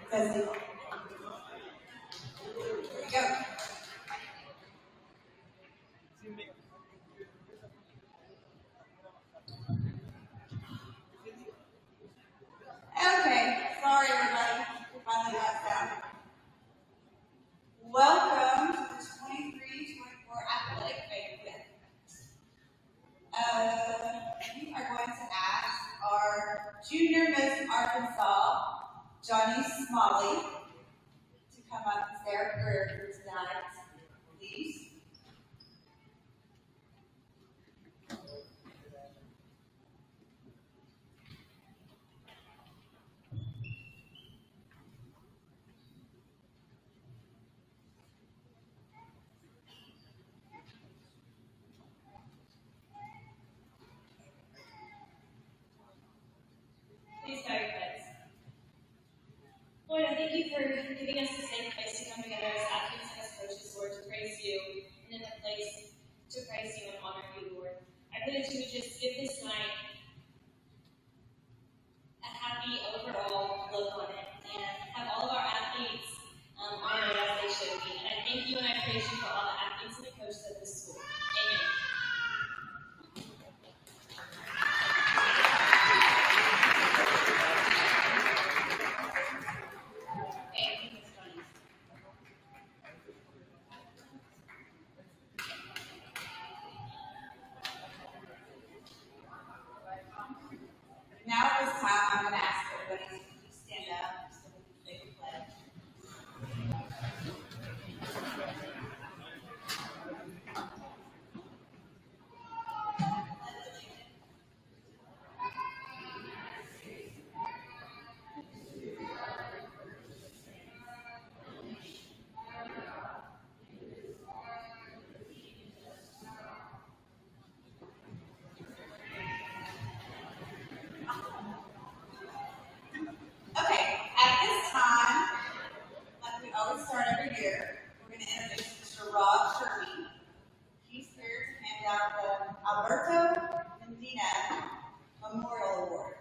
Says Here we go. Okay, sorry everybody. We finally got down. Welcome to the 23-24 athletic banquet. We are going to ask our junior Miss Arkansas, Johnny Smalley, to come up and say our prayer for tonight, please. Please bow your heads. Lord, I thank you for giving us a safe place to come together as athletes and as coaches, Lord, to praise you, and in a place to praise you and honor you, Lord. I pray that you would just give this night a happy overall look on it, and have all of our athletes honored as they should be. And I thank you and I praise you for all the athletes and the coaches of this school. Amen. Now at this time, I'm going to ask everybody to please stand up so we can say the pledge. Okay, at this time, like we always start every year, we're going to introduce Mr. Rob Sherby. He's here to hand out the Alberto Medina Memorial Award.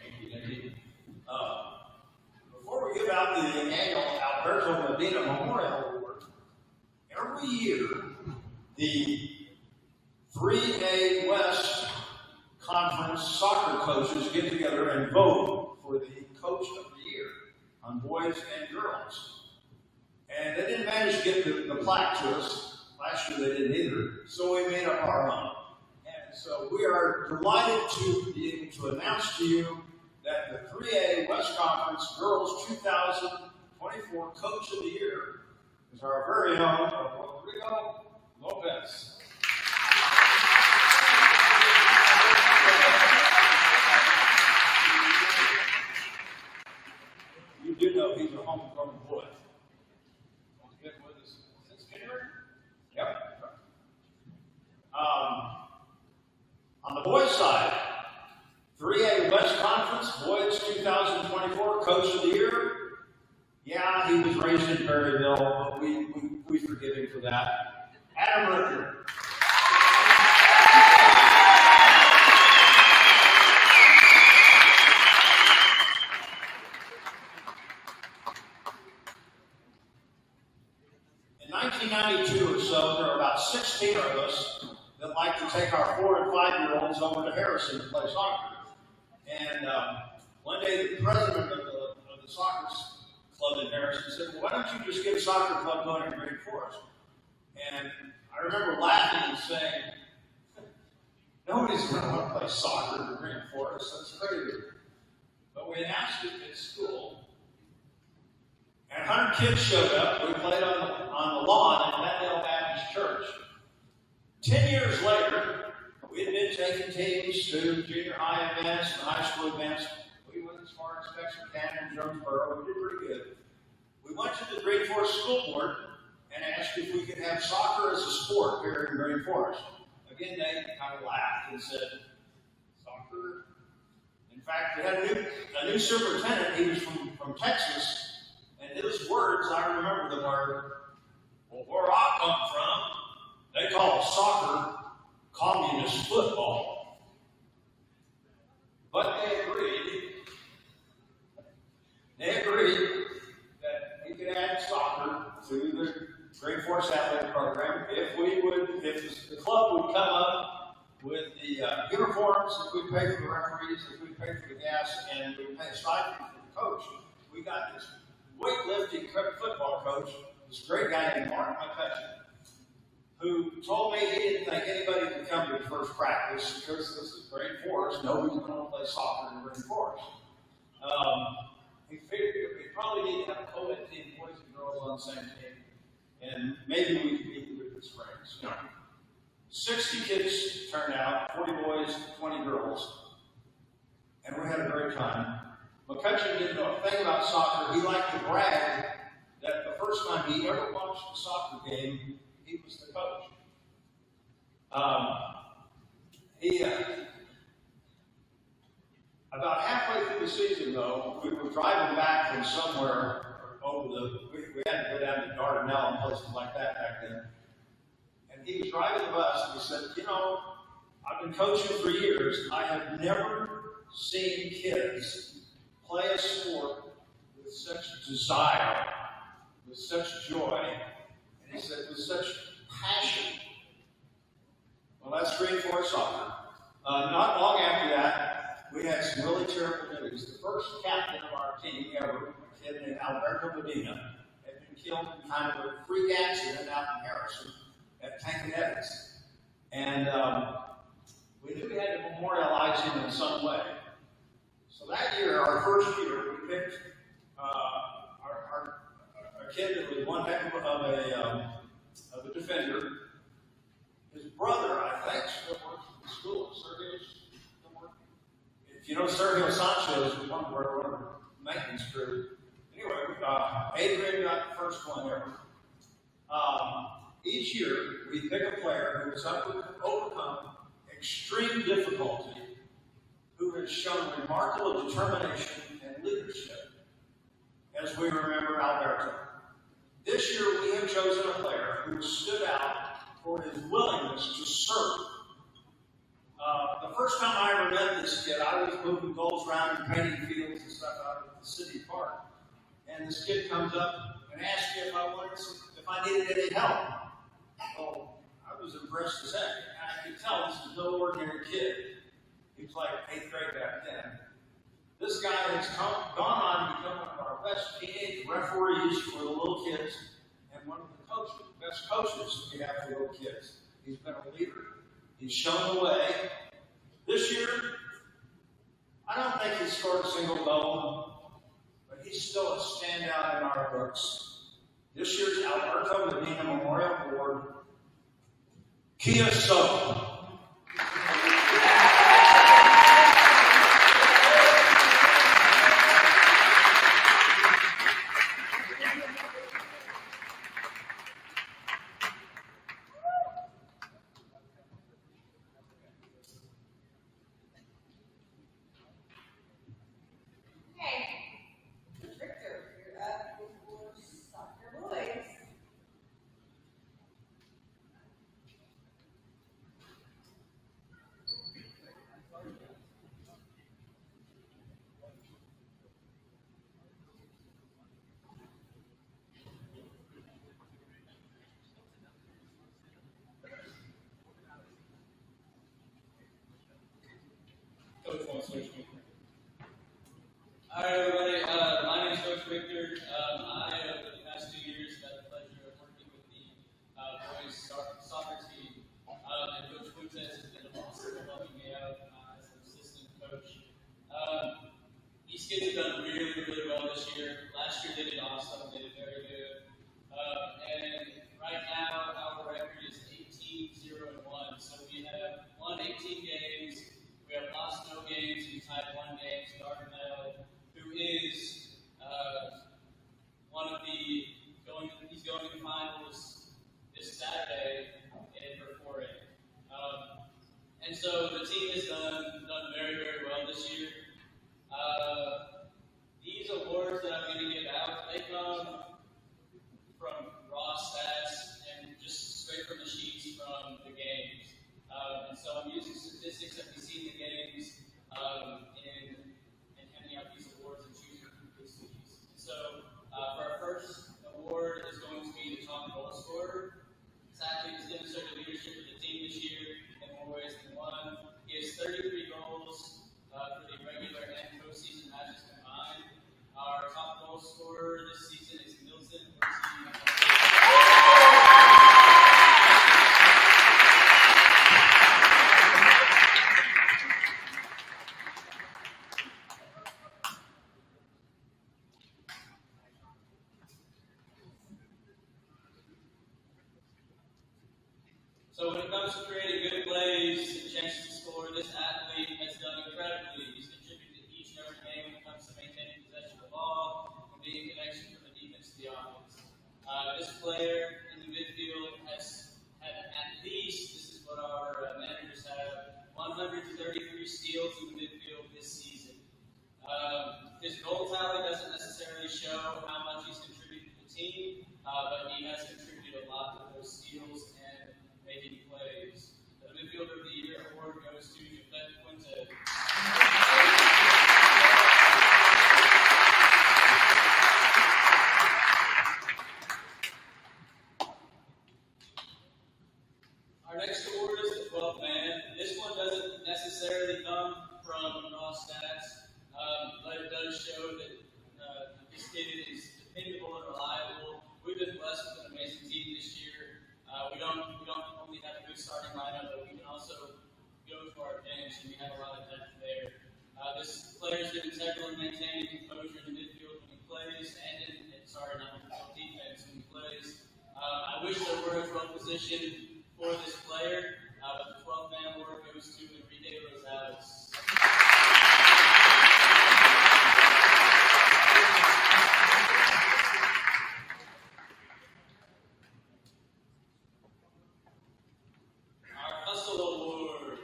Thank you. Before we give out the annual Alberto Medina Memorial Award, every year the 3A West Conference soccer coaches get together and vote for the Coach of the Year on boys and girls. And they didn't manage to get the plaque to us. Last year they didn't either, so we made up our own. And so we are delighted to be able to announce to you that the 3A West Conference Girls 2024 Coach of the Year is our very own Rodrigo Lopez. You do know he's a homegrown boy. He's been with us since January? Yep. On the boys' side, 3A West Conference Boys 2024 Coach of the Year. Yeah, he was raised in Berryville, but we forgive him for that. Adam Ricker. In 1992 or so, there were about 16 of us that like to take our 4- and 5-year-olds over to Harrison to play soccer. And one day, the president of the soccer club in Harrison said, well, why don't you just get a soccer club going in Green Forest? And I remember laughing and saying, nobody's going to want to play soccer in Green Forest. That's crazy. But we announced it at school, and 100 kids showed up. We played on the lawn at Mattdale Baptist Church. 10 years later, we had been taking teams to junior high events and high school events. We went as far as Texarkana and Jonesboro. We did pretty good. We went to the Green Forest School Board and asked if we could have soccer as a sport here in Green Forest. Again, they kind of laughed and said, soccer? In fact, we had a new superintendent. He was from Texas, and his words, I remember them, were, well, where I come from, they call soccer if the club would come up with the uniforms, if we pay for the referees, if we pay for the gas, and we pay a stipend for the coach, we got this weightlifting football coach, this great guy named Mark McCutcheon, who told me he didn't think anybody would come to the first practice because this is grade 4s. Nobody's going to play soccer in grade 4s. He figured we probably need to have a co-ed team, boys and girls on the same team, and maybe we could beat the Woodford Springs. You know, 60 kids turned out, 40 boys, 20 girls, and we had a great time. McCutcheon didn't know a thing about soccer. He liked to brag that the first time he ever watched a soccer game, he was the coach. About halfway through the season, though, we were driving back from somewhere we had to go down to Dardanelle and places like that back then. And he was driving the bus and he said, you know, I've been coaching for years. I have never seen kids play a sport with such desire, with such joy, and he said, with such passion. Well, that's grade 4 soccer. Not long after that, we had some really terrible news. The first captain of our team ever, a kid named Alberto Medina, had been killed in kind of a freak accident out in Harrison at Tancanetics. And we knew we had to memorialize him in some way. So that year, our first year, we picked a kid that was one heck of a defender. His brother, I think, still works at the school. Sergio's still working. If you know Sergio Sanchez, was one of our maintenance crew. Anyway, Adrian got the first one ever. Each year, we pick a player who has overcome extreme difficulty, who has shown remarkable determination and leadership, as we remember Alberto. This year, we have chosen a player who stood out for his willingness to serve. The first time I ever met this kid, I was moving goals around and painting fields and stuff out of the city park. And this kid comes up and asks me if I needed any help. Well, I was impressed as heck. I could tell this is no ordinary kid. He was like 8th grade back then. This guy has gone on to become one of our best teenage referees for the little kids and one of the best coaches we have for little kids. He's been a leader. He's shown the way. This year, I don't think he scored a single goal, but he's still a standout in our books. This year's Alberto Medina Memorial Award, Kia Soto. All right, everybody. My name is Coach Victor. I, over the past 2 years, had the pleasure of working with the boys soccer team. And Coach Fuentes has been awesome at helping me out as an assistant coach. These kids have done really, really well this year. Last year they did awesome. They did very good. And right now our record is 18-0-1. So we have won 18 games. We have lost no games. We've tied 1 game to Dardanelle, who is he's going to the finals this Saturday for 4A. And so the team has done very, very well this year. These awards that I'm going to give out, they come from raw stats and just straight from the sheets from the games. And so I'm using statistics that we see in the games and handing out these awards and choosing who gets these. And so for our first award is going to be the top goal scorer. It's actually demonstrated leadership So when it comes to creating good plays and chances to score, this athlete has done incredibly. He's contributed to each and every game when it comes to maintaining possession of the ball and being connection from the defense to the offense. This player in the midfield has had at least, this is what our managers have, 133 steals in the midfield this season. His goal tally doesn't necessarily show how much he's contributed to the team, but he has contributed a lot to those steals and making plays. The Midfielder of the Year award goes to Jafet Quinte. Our next award is the 12th man. This one doesn't necessarily come from raw stats, but it does show that this kid is dependable and reliable. We've been blessed with an amazing team this year. We don't only have a good starting lineup, but we can also go to our bench, and we have a lot of depth there. This player has been integral in maintaining composure in the midfield when he plays, and not defense when he plays. I wish there were a 12 position for this player, but the 12th man award goes to Enrique Rosales. Our Hustle Award.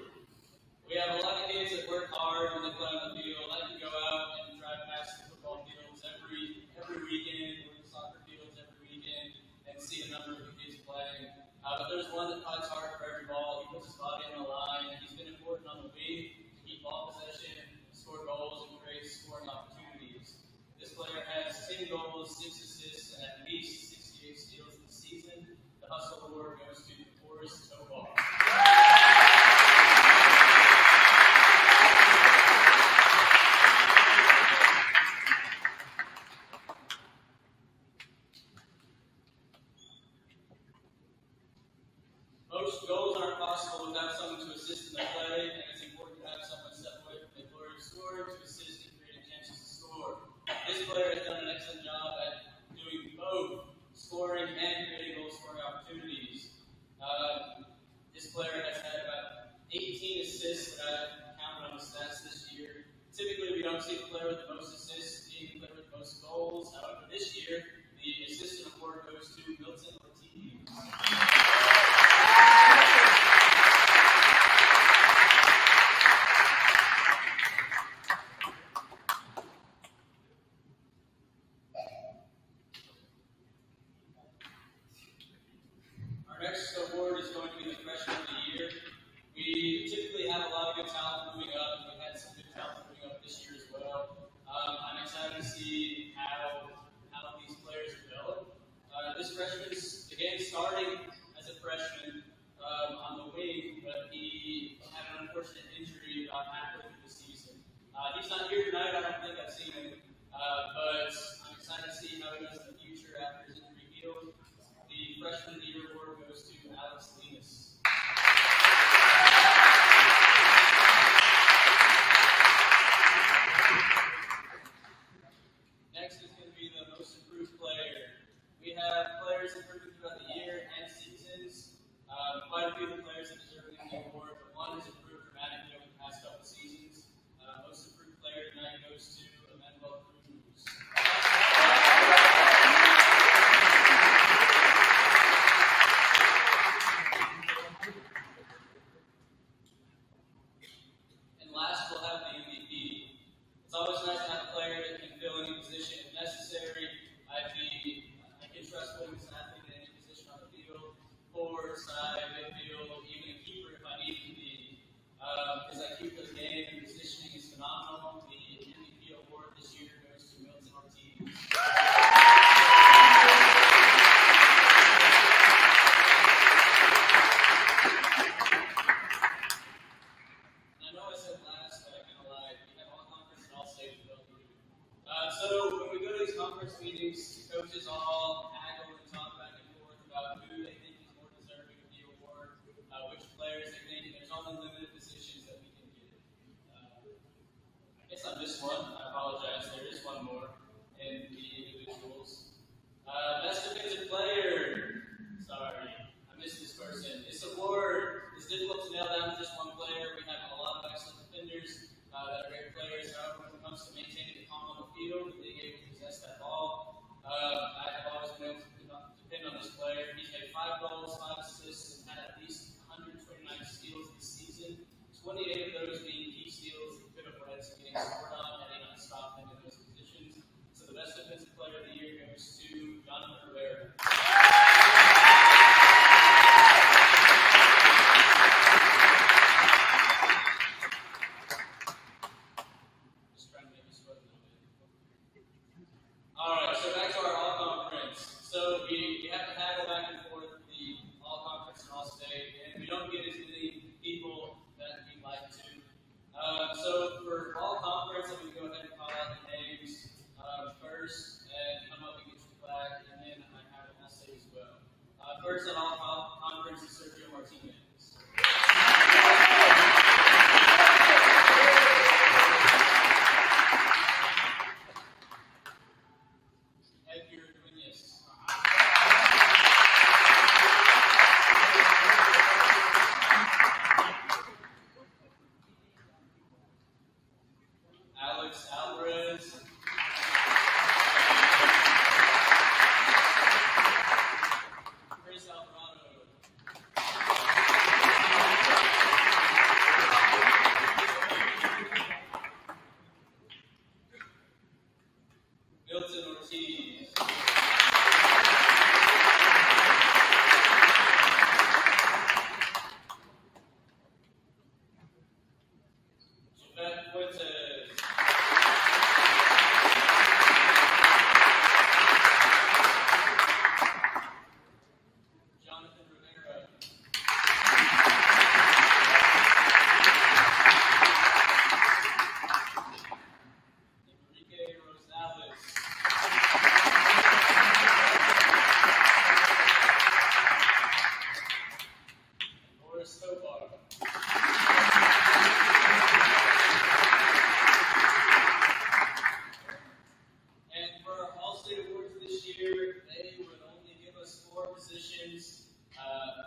We have a lot of kids that work hard when they play on the field. I can go out and drive past the football fields every weekend, or the soccer fields every weekend, and see a number of the kids playing. But there's one that fights hard for every ball. He puts his body on the line, and he's been important on the wing to keep ball possession, score goals, and create scoring opportunities. This player has 10 goals, 6 assists, and at least 68 steals this season. The Hustle Award goes to Forrest Tobar. Most goals aren't possible without someone to assist in the play, and it's important to have someone step away from the glory of scoring to assist in creating chances to score. This player has done an excellent job at doing both scoring and creating goal scoring opportunities. This player has had about 18 assists that I've counted on the stats this year. Typically, we don't see the player with the most assists being the player with the most goals. However, this year, the assistant award goes to Milton Ortiz. Our next award is going to be the Freshman of the Year. We typically have a lot of good talent moving up, and we've had some good talent moving up this year as well. I'm excited to see how these players develop. This freshman began starting as a freshman on the wing, but he had an unfortunate injury about halfway through the season. He's not here tonight. I don't think I've seen him, but I'm excited to see how he does in the future after his injury heals. The Freshman of the Year award goes to Alex Linus. Next is going to be the most improved player. We have players improving throughout the year and seasons. Quite a few of the players that deserve the award, but one has improved dramatically over the past couple seasons. Most improved player tonight goes to Emmanuel Cruz. And last, we'll have the MVP. It's always nice to have a player that can fill any position if necessary. I can trust putting this athlete in any position on the field, forward, side, midfield, even a keeper if I need to be. His IQ for the game and positioning is phenomenal. The MVP award this year goes to Milton Ortiz. I know I said last, but I kind of lied. We have all conference and all state with both of you. So when we go to these conference meetings, coaches all haggle and talk back and forth about who they think is more deserving of the award, which players they think, and there's only limited positions that we can get. I guess on this one, I apologize, there is one more in the individuals. Best defensive player. Sorry, I missed this person. This award our teammates. Edgar Duenas. Alex Alvarez. Chris Alvarado. Milton Ortiz. Javette Fuentes. Jonathan Rivera. Enrique Rosales. Boris Tobar. And for our All-State Awards this year, they would only give us 4 positions.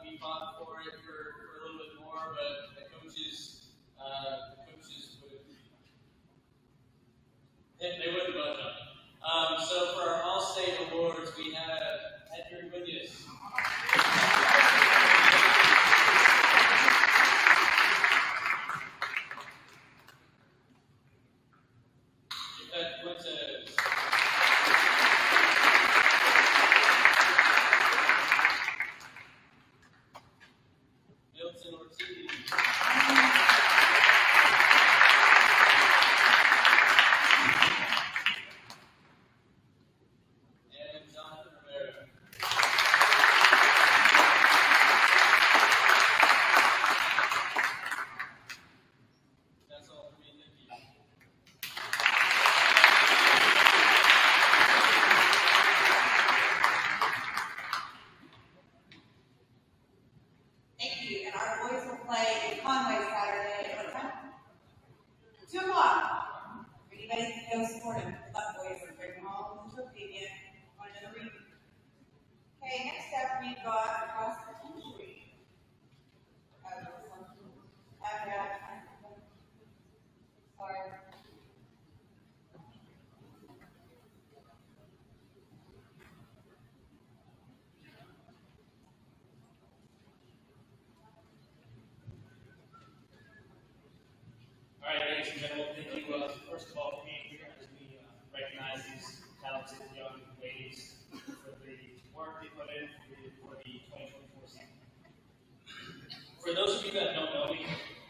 We fought for it for a little bit more, but the coaches would, they wouldn't budge on it. So for our All-State Awards, we have Edgar Duenas. Javette Fuentes. Milton Ortiz. And Jonathan Rivera. That's all for me. Thank you. Thank you. And our boys will play in Conway Saturday at what time? 2 o'clock. Anybody can go support them. Good luck, boys. Bring them home to Arcadia on another week. Okay, next up we've got across the country. Sorry. All right, ladies and gentlemen, thank you first of all for being here as we recognize these talented young ladies for the work they put in for the 2024 season. For those of you that don't know me,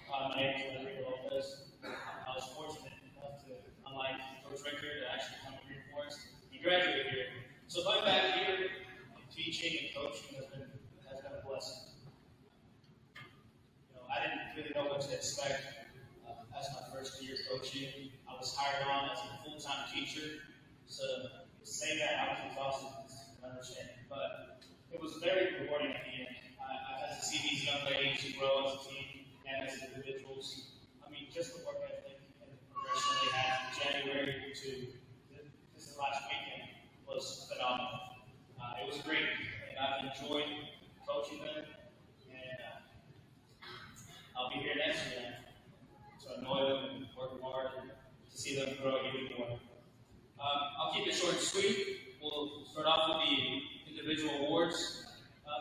my name is Rodrigo Lopez. I was fortunate enough to, unlike Coach Richter, to actually come here for us. He graduated here. So coming back here, teaching and coaching has been a blessing. You know, I didn't really know what to expect. As my first year coaching, I was hired on as a full-time teacher. So to say that I was exhausted is an understanding, but it was very rewarding at the end. I got to see these young ladies grow as a team and as individuals. I mean, just the work ethic and the progression they had from January to this last weekend was phenomenal. It was great, and I've enjoyed coaching them, and I'll be here next year to annoy them and work hard to see them grow even more. I'll keep it short and sweet. We'll start off with the individual awards.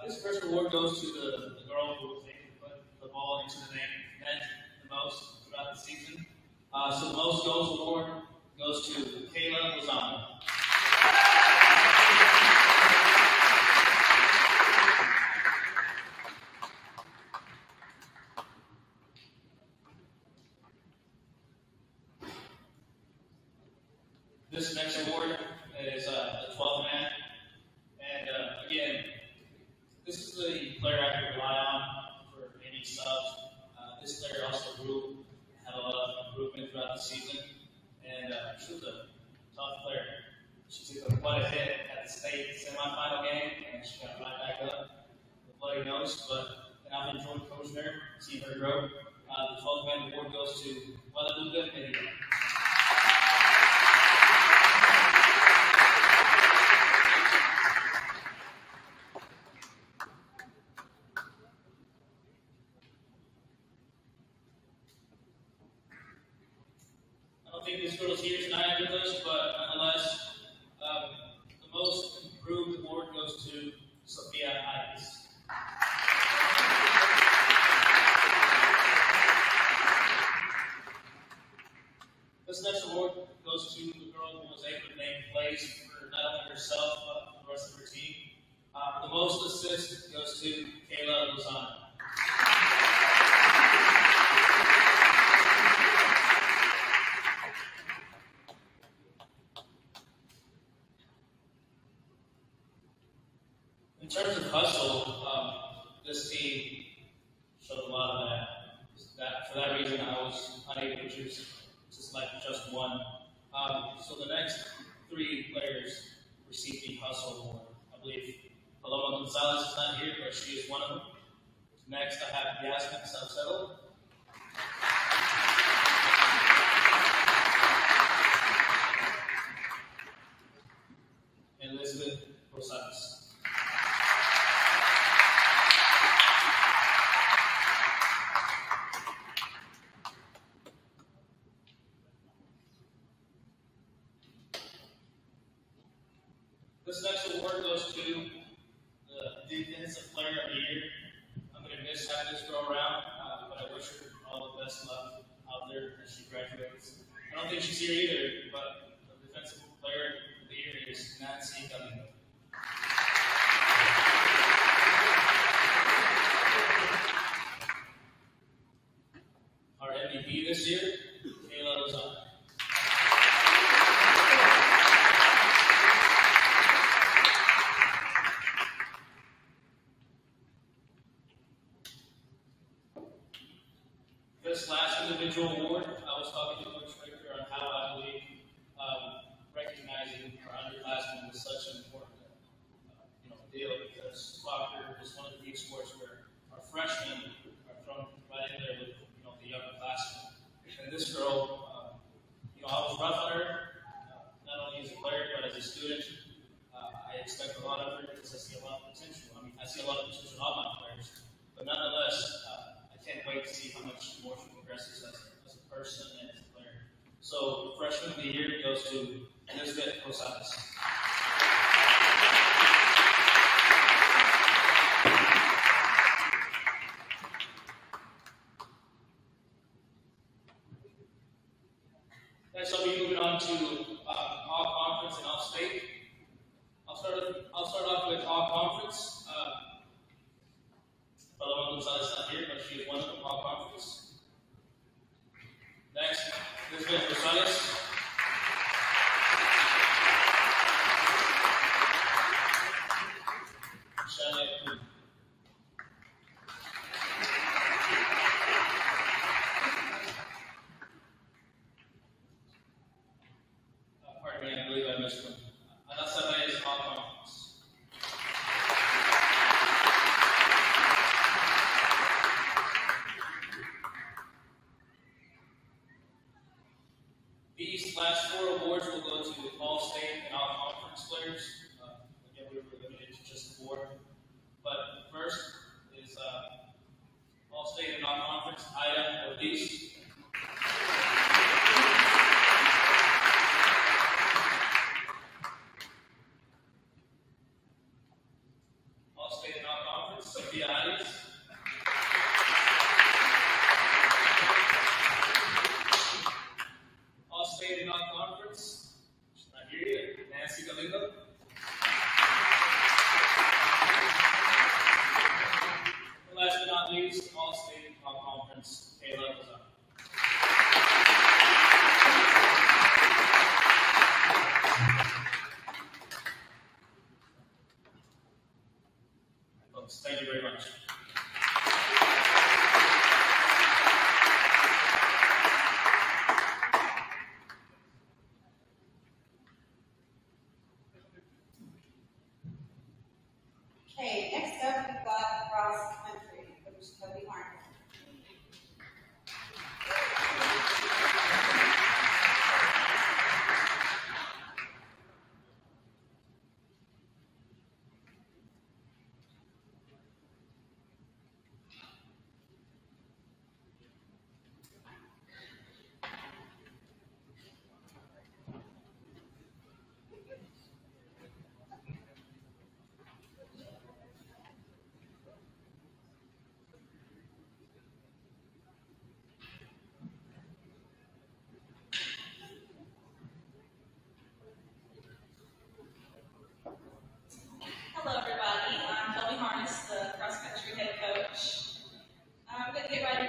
This first award goes to the girl who was able to put the ball into the net the most throughout the season. So the most goals award goes to Kayla Lozano. This next award is the 12th man. And again, this is the player I can rely on for any subs. This player also grew, had a lot of improvement throughout the season. And she was a tough player. She took quite a hit at the state semifinal game, and she got right back up with bloody nose. But and I've enjoyed coaching her, seeing her grow. The 12th man award goes to Guadalupe Medina. I don't think this girl's here tonight with us, but nonetheless, the most improved award goes to Sophia Hayes. This next award goes to the girl who was able to make plays for not only herself, but for the rest of her team. The most assists goes to Kayla Lozano. In terms of hustle, this team showed a lot of that. For that reason, I was unable to choose just one. So the next three players received the hustle award. I believe Paloma Gonzalez is not here, but she is one of them. Next, I have Yasmin Salcedo. And Elizabeth Rosales. This next award goes to the Defensive Player of the Year. I'm going to miss having this girl around, but I wish her all the best luck out there as she graduates. I don't think she's here either, but the Defensive Player of the Year is Nancy Galindo. Our MVP this year, Kayla Lozano. This last individual award, I was talking to Coach Richter on how I believe recognizing our underclassmen is such an important deal, because soccer is one of the few sports where our freshmen are thrown right in there with the younger classmen. And this girl, I was rough on her, not only as a player but as a student. I expect a lot of her because I see a lot of potential. I see a lot of potential in all my players, but nonetheless. I can't wait to see how much more she progresses as a person and as a player. So, freshman of the year goes to Elizabeth Rosales. Next, I'll be moving on to all conference and all state. I'll start off with all conference. Paloma Gonzalez is not here, but she is one of them, all conference. Next, Elizabeth Rosales. Shania Kuhn. Pardon me, I believe I missed one. Anasa Reyes, all conference. These last four awards will go to all state and all conference players. Again, we were limited to just four. But first is all state and all conference, Ida Ortiz. All state and all conference, Sophia Hayes. All state and non-conference, she's not here either, Nancy Galindo. And last but not least, all state and non-conference, Kayla Lozano.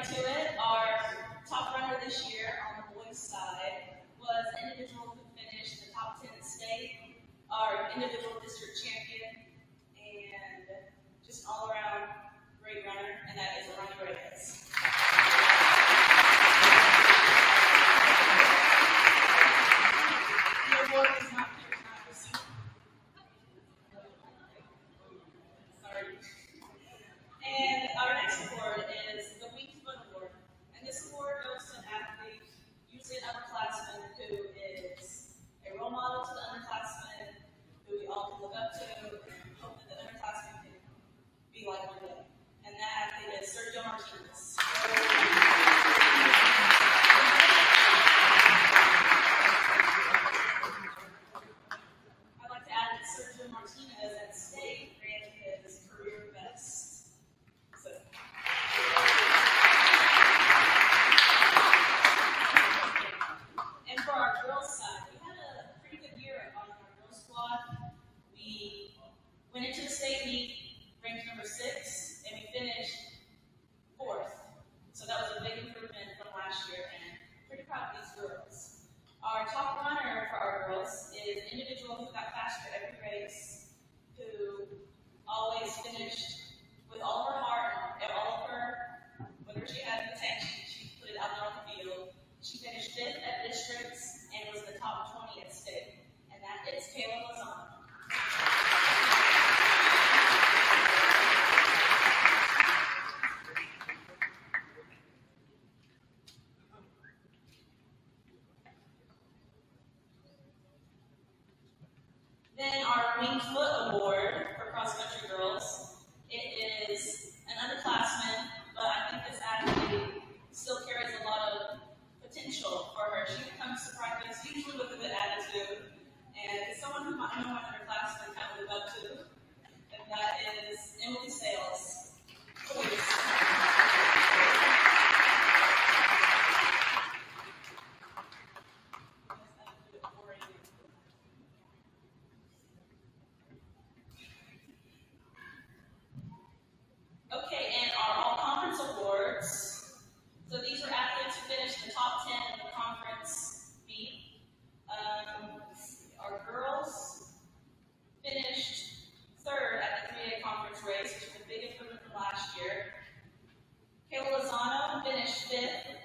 right to it, our top runner this year on the boys' side was an individual who finished the top 10 in state, our individual district champion, and just all around great runner, and that is Ronnie Reyes. The award is not here tonight, so sorry. And our next award is the Winged Foot Award. And this award goes to an athlete, usually an upperclassman, who is a role model to the underclassmen, who we all can look up to, and hope that the underclassmen can be like one day. And that athlete is Sergio Martinez. I'd like to add that Sergio Martinez at state ran his career best. So. And for our girls' side, we had a pretty good year on our girls' squad. We went into the state meet ranked number 6, and we finished 4th. So that was a big improvement from last year, and pretty proud of these girls. Our top runner for our girls is an individual who got faster every race, who always finished with all of her heart and all of her, whatever she had in the tank, she put it out there on the field. She finished 5th at districts and was in the top 20 at state, and that is Kayla Lozano. Then our Winged Foot Award for cross-country girls. It is an underclassman, but I think this athlete still carries a lot of potential for her. She comes to practice usually with a good attitude, and it's someone who I know my underclassmen kind of look up to, and that is Emily Sales. Please. Okay, and our all-conference awards. So these are athletes who finished in the top 10 in the conference meet. Our girls finished 3rd at the 3A conference race, which is a big improvement from last year. Kayla Lozano finished 5th.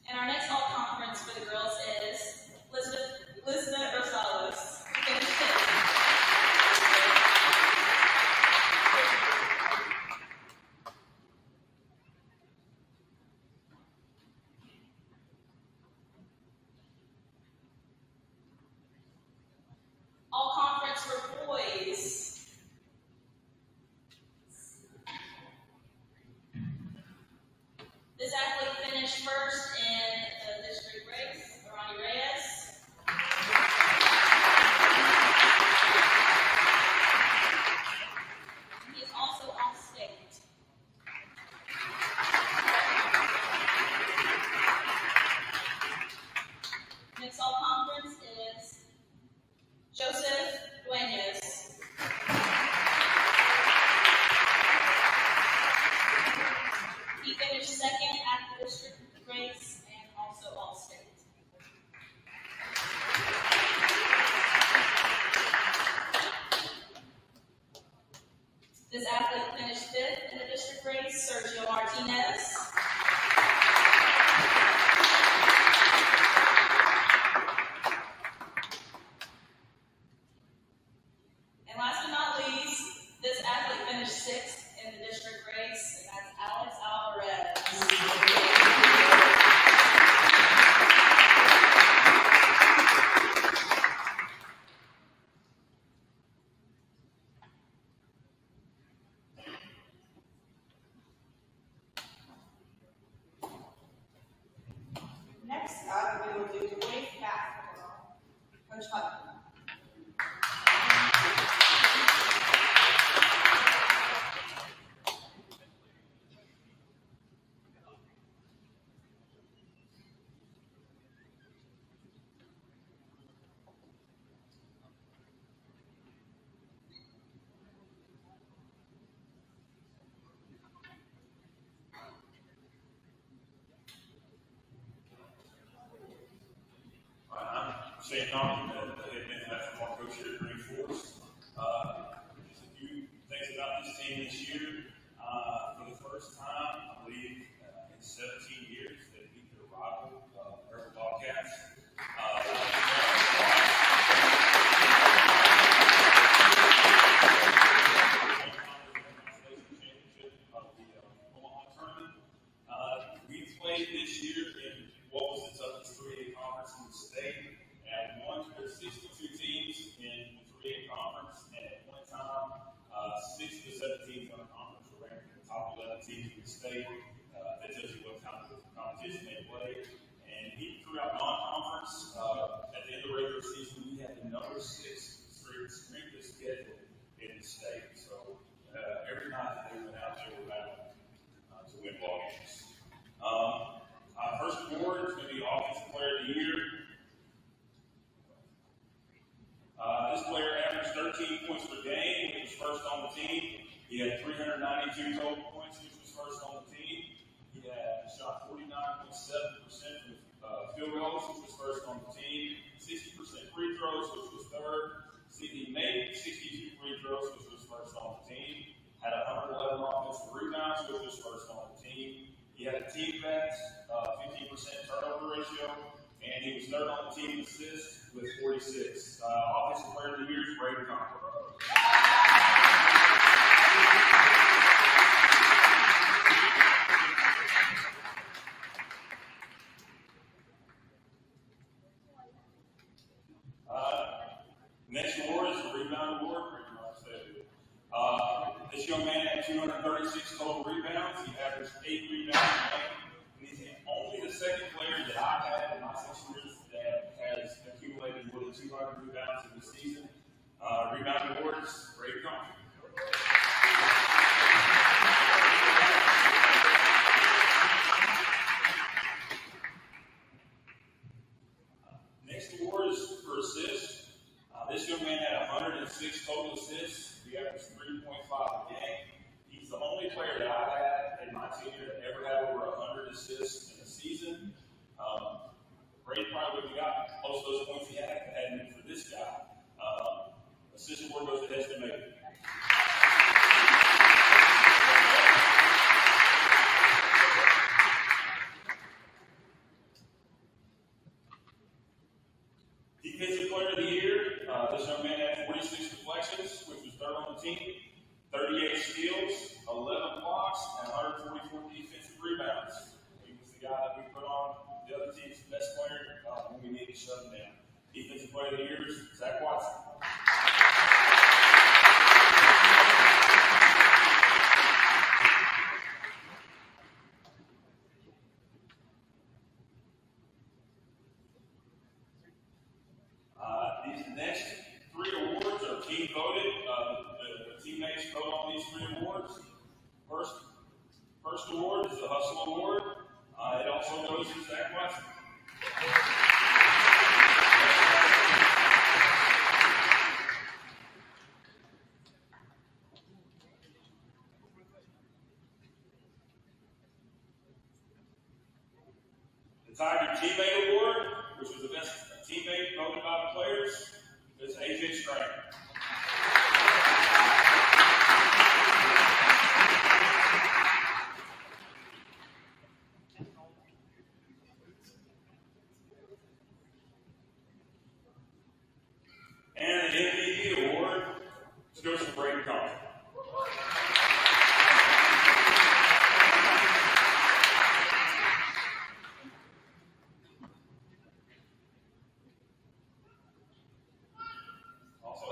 And our next all-conference for the girls is Elizabeth Rosales, who finished 5th. All-conference for boys. This athlete finished 1st in the district race, Ronnie Reyes. He is also All-State. Next all-conference is Joseph Dueñas. He finished 2nd at the district race and also All-State. This athlete finished 5th in the district race, Sergio Martinez. And last but not least, this athlete finished 6th in the district race, and that's Alex Alvarez. Next up, we will do boys basketball. Coach Hutton. Shane Conley, the head men's basketball coach here at Green Forest. Just a few things about this team this year. For the first time, I believe, in 17 years, they beat their rival, Purple Bobcats. Championship of the Omaha tournament. We played this year in what was the toughest 3A conference in the state. At one, there's 62 teams in the 3A conference, and at one time, 6 of the 7 teams in the conference were ranked in the top 11 teams in the state. That tells you what kind of competition they play. And even throughout non-conference, at the end of the regular season, we had the number 6 strength of schedule in the state. So every night that they went out, they were battling to win ball games. Our first award is going to be Offensive Player of the Year. This player averaged 13 points per game, which was first on the team. He had 392 total points, which was first on the team. He had shot 49.7% from field goals, which was first on the team. 60% free throws, which was third. He made 62 free throws, which was first on the team. Had 111 offensive rebounds, which was first on the team. He had a team best, 15% turnover ratio, and he was third on the team in assists with 46. Offensive Player of the Year is Braden Conklin. Next award is the Rebound Award. This young man had 236 total rebounds. He averaged 8 rebounds a game. And he's only the second player that I've had in my 6 years that has accumulated more than 200 rebounds in the season. Rebound Award is Braden Conklin. Next award is for assists. This young man had 106 total assists. He averaged 3.5 a game. He's the only player that I've had in my tenure that ever had over 100 assists in a season. Brady probably would have got most of those points he had if it hadn't been for this guy. Assist award goes to Heston Maker. Defensive Player of the Year. This young man had 46 deflections, which was third on the team, 38 steals, 11 blocks, and 144 defensive rebounds. He was the guy that we put on the other team's best player when we needed to shut him down. Defensive Player of the Year is Zach Watson. These next 3 awards are team voted. The teammates vote on these 3 awards. First award is the Hustle Award. It also goes to Zach Watson. The Tiger Teammate Award, which was the best teammate voted by the players, is AJ Strain. And the MVP award goes to Braden Conklin. Also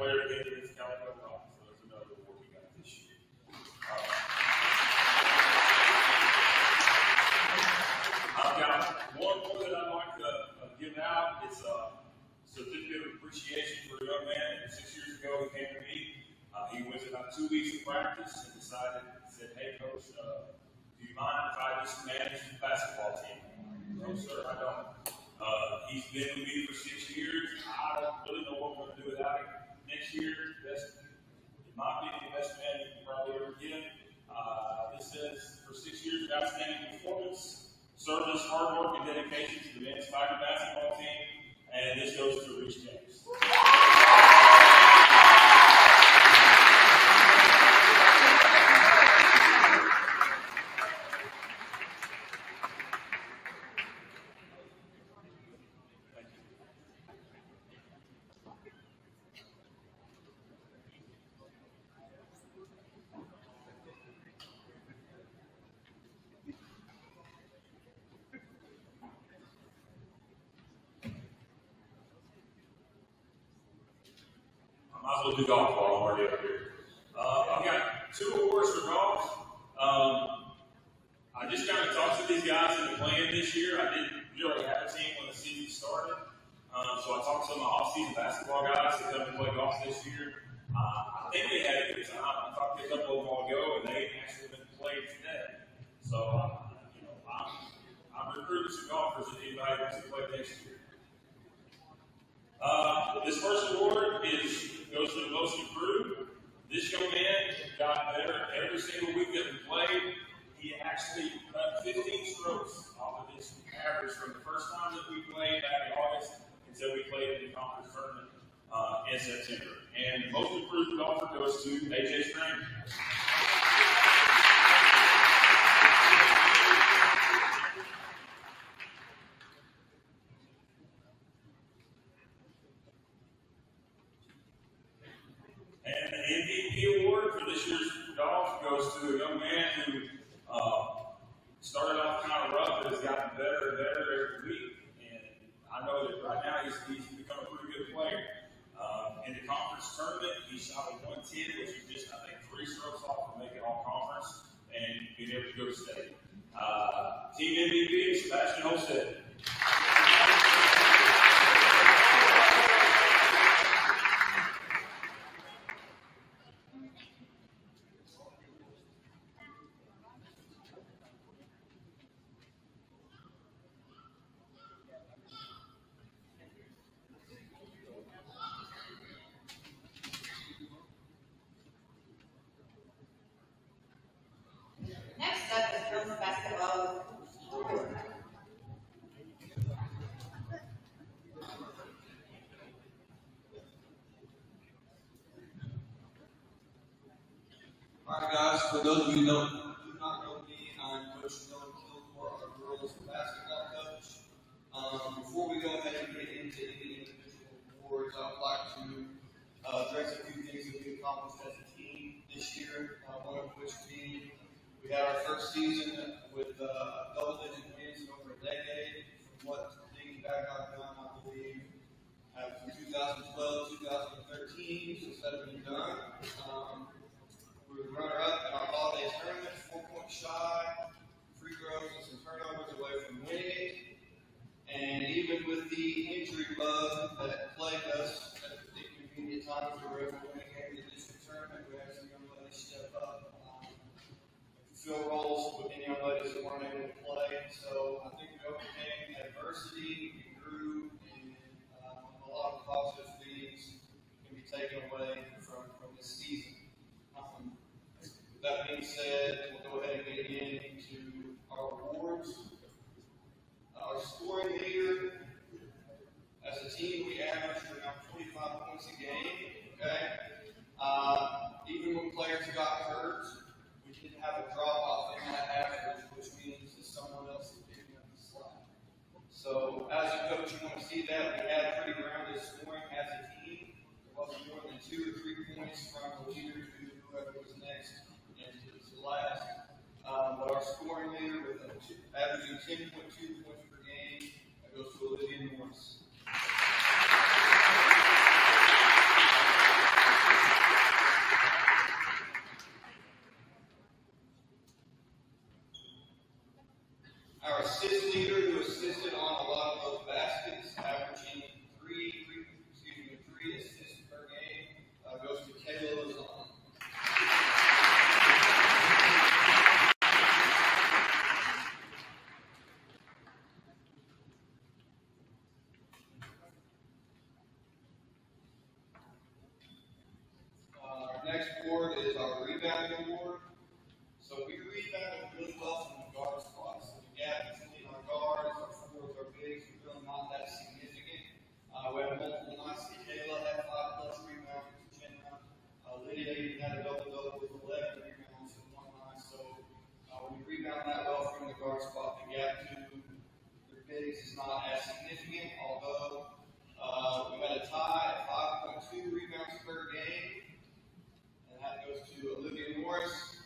player game against Calico Rock. So there's another award we got this year. I've got one more that I'd like to give out. It's a certificate of appreciation for a young man. 6 years ago, he came to me. He went about 2 weeks of practice and said, "Hey, Coach, do you mind if I just manage the basketball team?" "No, sir, I don't." He's been with me for 6 years. I don't really know what we're going to do without him. Next year, in my opinion, the best man you can probably ever get. This says, for 6 years of outstanding performance, service, hard work, and dedication to the men's Tiger basketball team. And this goes to Rich James. Might as well do golf while I'm already up here. I've got 2 awards for golf. I just kind of talked to these guys in the plan this year. I didn't really have a team when the season started. So I talked to my off-season basketball guys to come and play golf this year. I think they had a good time. I talked to a couple of them all ago, and they actually been playing today. So, I'm recruiting some golfers if anybody wants to play next year. This first award goes to the most improved. This young man got better every single week that we played. He actually cut 15 strokes off of his average from the first time that we played back in August until we played in the conference tournament in September. And the most improved golfer goes to AJ Strang. And the MVP award for this year's golf goes to a young man who started off kind of rough, but has gotten better and better every week. And I know that right now he's become a pretty good player. In the conference tournament, he shot a 110, which is just, I think, 3 strokes off from making all conference and being able to go to state. Team MVP, Sebastian Holstead. Next up is girls basketball. Alright guys, for those of you who do not know me, I'm Coach Noah Kilgore, our girls basketball coach. Before we go ahead and get into any individual awards, I would like to address a few things that we accomplished as a team this year, one of which being we had our first season with double-digit wins in over a decade. From what thinking back I've done, I believe, from 2012, 2013, since that has been done. We were runner-up in our holiday tournament, 4 points shy, free throws and some turnovers away from winning it. And even with the injury bug that plagued us at inconvenient times, we were able to win a game in the district tournament. We had some young ladies step up. Fill roles with any young ladies that weren't able to play. So I think we overcame adversity, we grew, and a lot of positive things can be taken away from this season. With that being said, we'll go ahead and get into our awards. Our scoring leader, as a team, we averaged around 25 points a game. Okay, even when players got hurt, have a drop off in that average, which means that someone else is picking up the slack. So, as a coach, you want to see that we had pretty grounded scoring as a team. There wasn't more than 2 or 3 points from the leader to whoever was next and to last. But our scoring leader, with averaging 10.2 points per game, that goes to Olivia Morris. Our assist leader who assisted on a lot of those baskets, averaging three assists per game, goes to Kayla Lazon. Our next award is our rebounding award. So we rebounded really well from the guard spot. So the gap between our guards, our forwards, our bigs was really not that significant. We had multiple nights. Kayla had 5+ rebounds. Jenna, Lydia even had a double-double with 11 rebounds in one night. So we rebound that well from the guard spot. The gap to their bigs is not as significant, although we had a tie at 5.2 rebounds per game. And that goes to Olivia Morris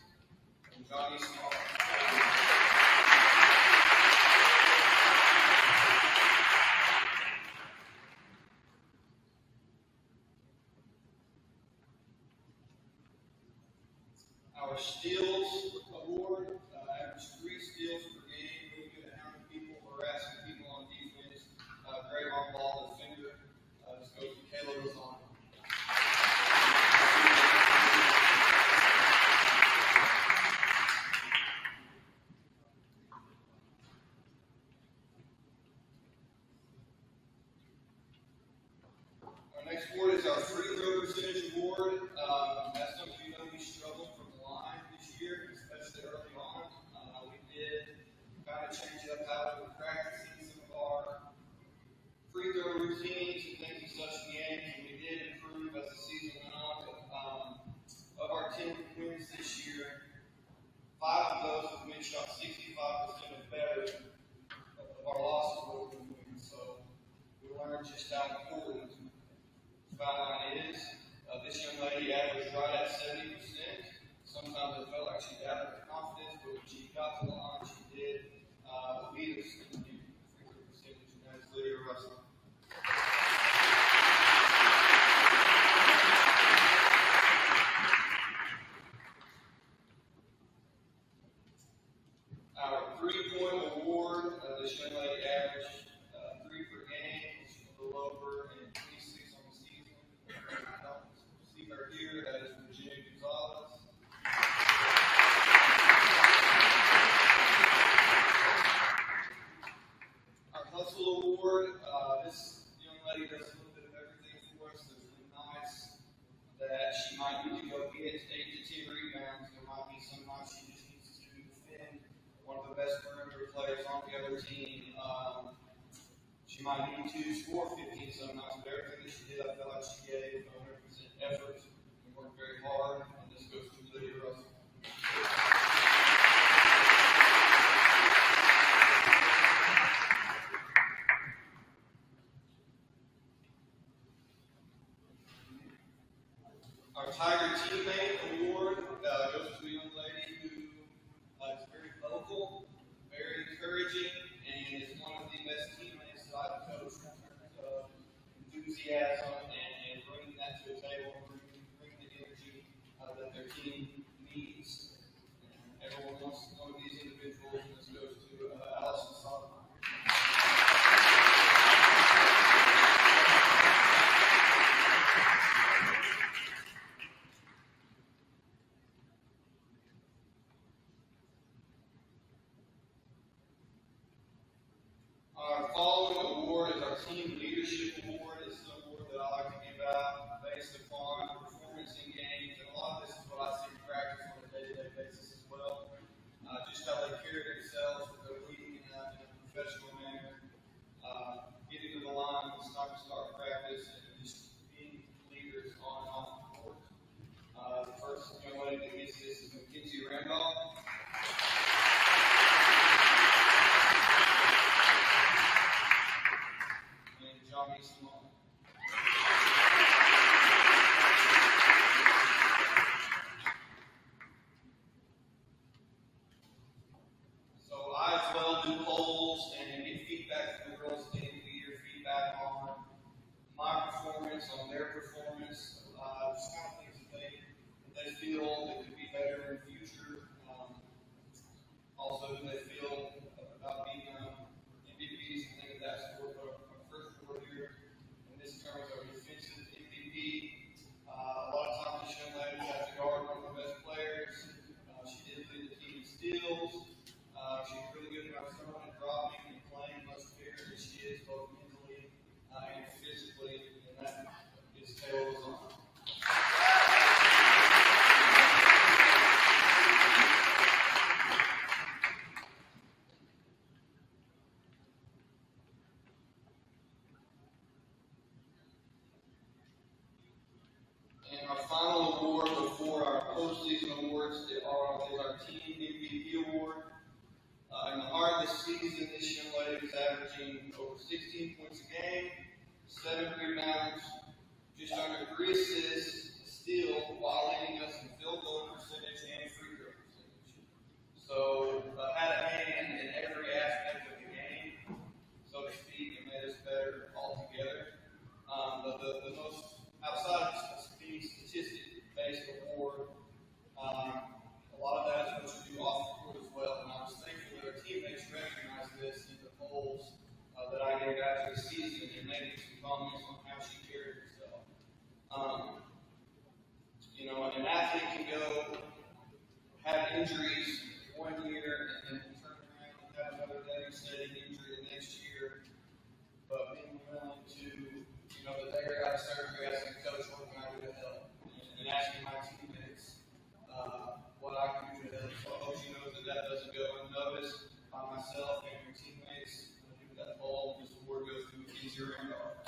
and Johnny Smart. Our steals award, average 3 steals per game, really good at hounding people, harassing people on defense, great on ball defender. This goes to Kayla Lazon. Our next award is our free throw percentage award. That's something we know we struggled from the line this year, especially early on. We did kind of change up how we were practicing some of our free throw routines and things and such in games, and we did improve as the season went on. Of our 10 wins this year, 5 of those we shot 65% or better. Of our losses were from wins, so we learned just how important foul line is. This young lady averaged right at 70%. Sometimes it felt like she doubted her confidence, but when she got to the line, she did lead us in the free throw percentage, and that's Lydia Russell. Our 3-point award, this young lady averaged 3 per game, which is a little over, and 26 on the season. I don't see her here, that is Virginia Gonzalez. Our hustle award, this young lady does a little bit of everything for us. There's some nights that she might need to go get 8 to 10 rebounds. There might be some nights she just needs to defend one of the best perimeter players on the other team. She might need to score 15 some nights, but everything that she did, I felt like she gave 100% effort and worked very hard. And this goes to Lydia Russell. Our Tiger Teammate Award goes to a young lady who is very vocal, very encouraging, and is one of the best teammates that I've coached in terms of enthusiasm and bringing that to the table, bringing the energy this season, this young lady was averaging over 16 points a game, 7 rebounds, just under 3 assists, still while leading us in field goal percentage and free throw percentage. So had a hand in every aspect of the game, so to speak, and made us better altogether. But the most outside of being statistic-based award, a lot of that is what you do off the court as well. And I was thankful that our teammates recognized this in the polls that I gave after the season and making some comments on how she carried herself. An athlete can go have injuries one year and then turn around and have another devastating injury the next year, but being willing to, the day you're out of surgery, asking the coach what can I do to help, and asking my teammates what I can do to help. So I hope she knows that doesn't go unnoticed by myself and your teammates. When I do that poll, this award goes to Mackenzie Randolph.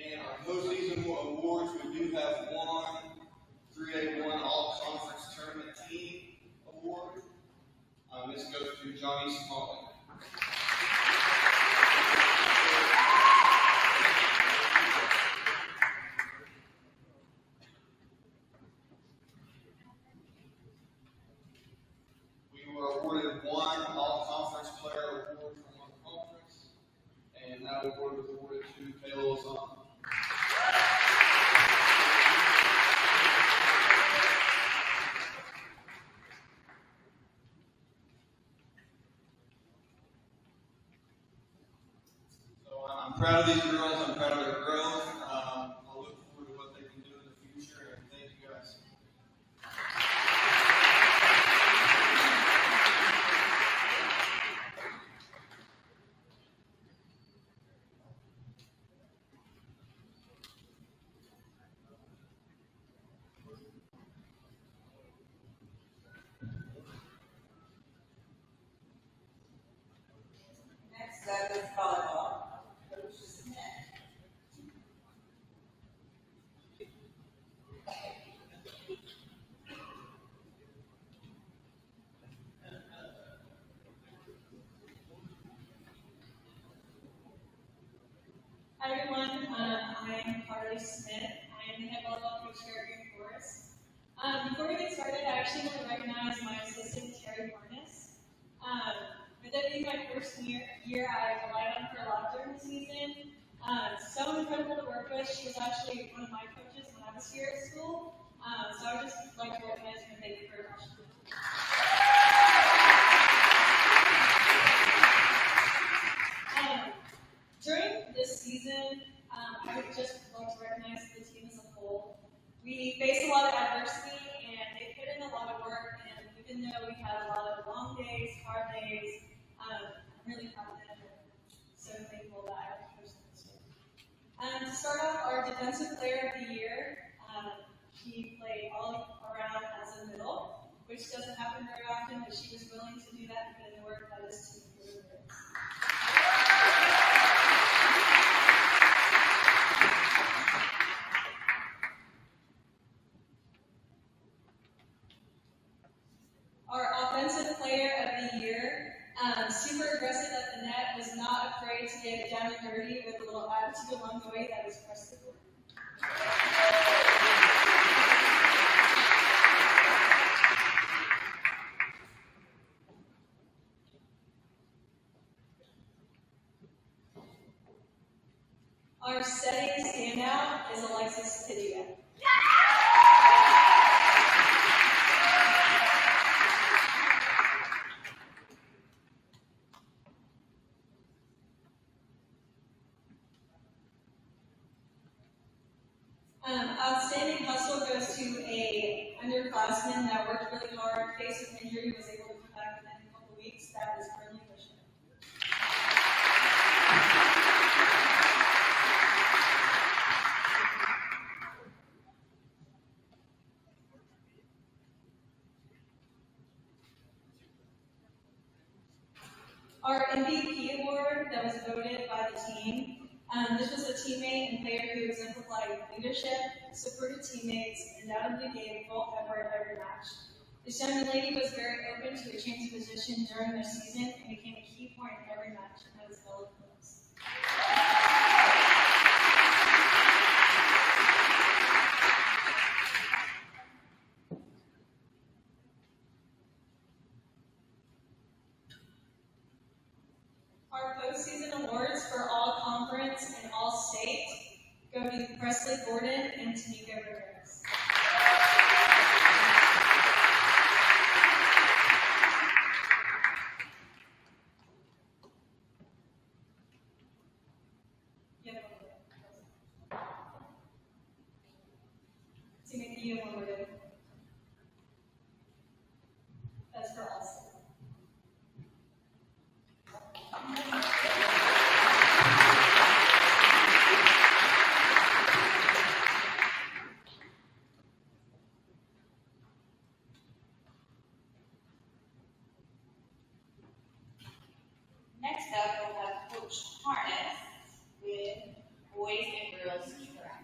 And our postseason awards, we do have one 3A1 All-Conference Tournament Team Award. This goes to Johnny Smalling. We were awarded one All-Conference Player Award from one conference, and that award was awarded to Kayla Lozano. I'm proud of these girls. I'm proud of their growth. I look forward to what they can do in the future, and thank you guys. Next up is volleyball. Coach Smith. Hi everyone, I'm Carly Smith. I am the head volleyball coach here at Green Forest. Before we get started, I actually want to recognize my assistant, Terry Harness. With it being my first year, I relied on her a lot during the season. So incredible to work with. She was actually one of my coaches when I was here at school. So I would just like to recognize her and thank you very much. During this season, I would just like to recognize the team as a whole. We faced a lot of adversity, and they put in a lot of work, and even though we had a lot of long days, hard days, I'm really proud of them, and so thankful that I coached them this year. To start off, our defensive player of the year, he played all around as a middle, which doesn't happen very often, but she was willing to do that and put in the work that is to do it. Our offensive player of the year, super aggressive at the net, was not afraid to get it down and dirty with a little attitude along the way. That is Preston. Our setting standout is Alexis Padilla. Outstanding hustle goes to a underclassman that worked really hard, faced with injury, was able to come back within a couple weeks. That is Burnley Bishop. Our MVP award that was voted by the team This was a teammate and player who exemplified leadership, supported teammates, and undoubtedly gave full effort every match. This young lady was very open to a change of position during their season and became a key point in every match, and that was Bella Phillips. Our postseason awards for all conference and all state go to Presley Gordon and Tanika Ramirez. Tanika, you have one more day. That's for all state. Next up, we'll have Coach Harness with boys and girls track.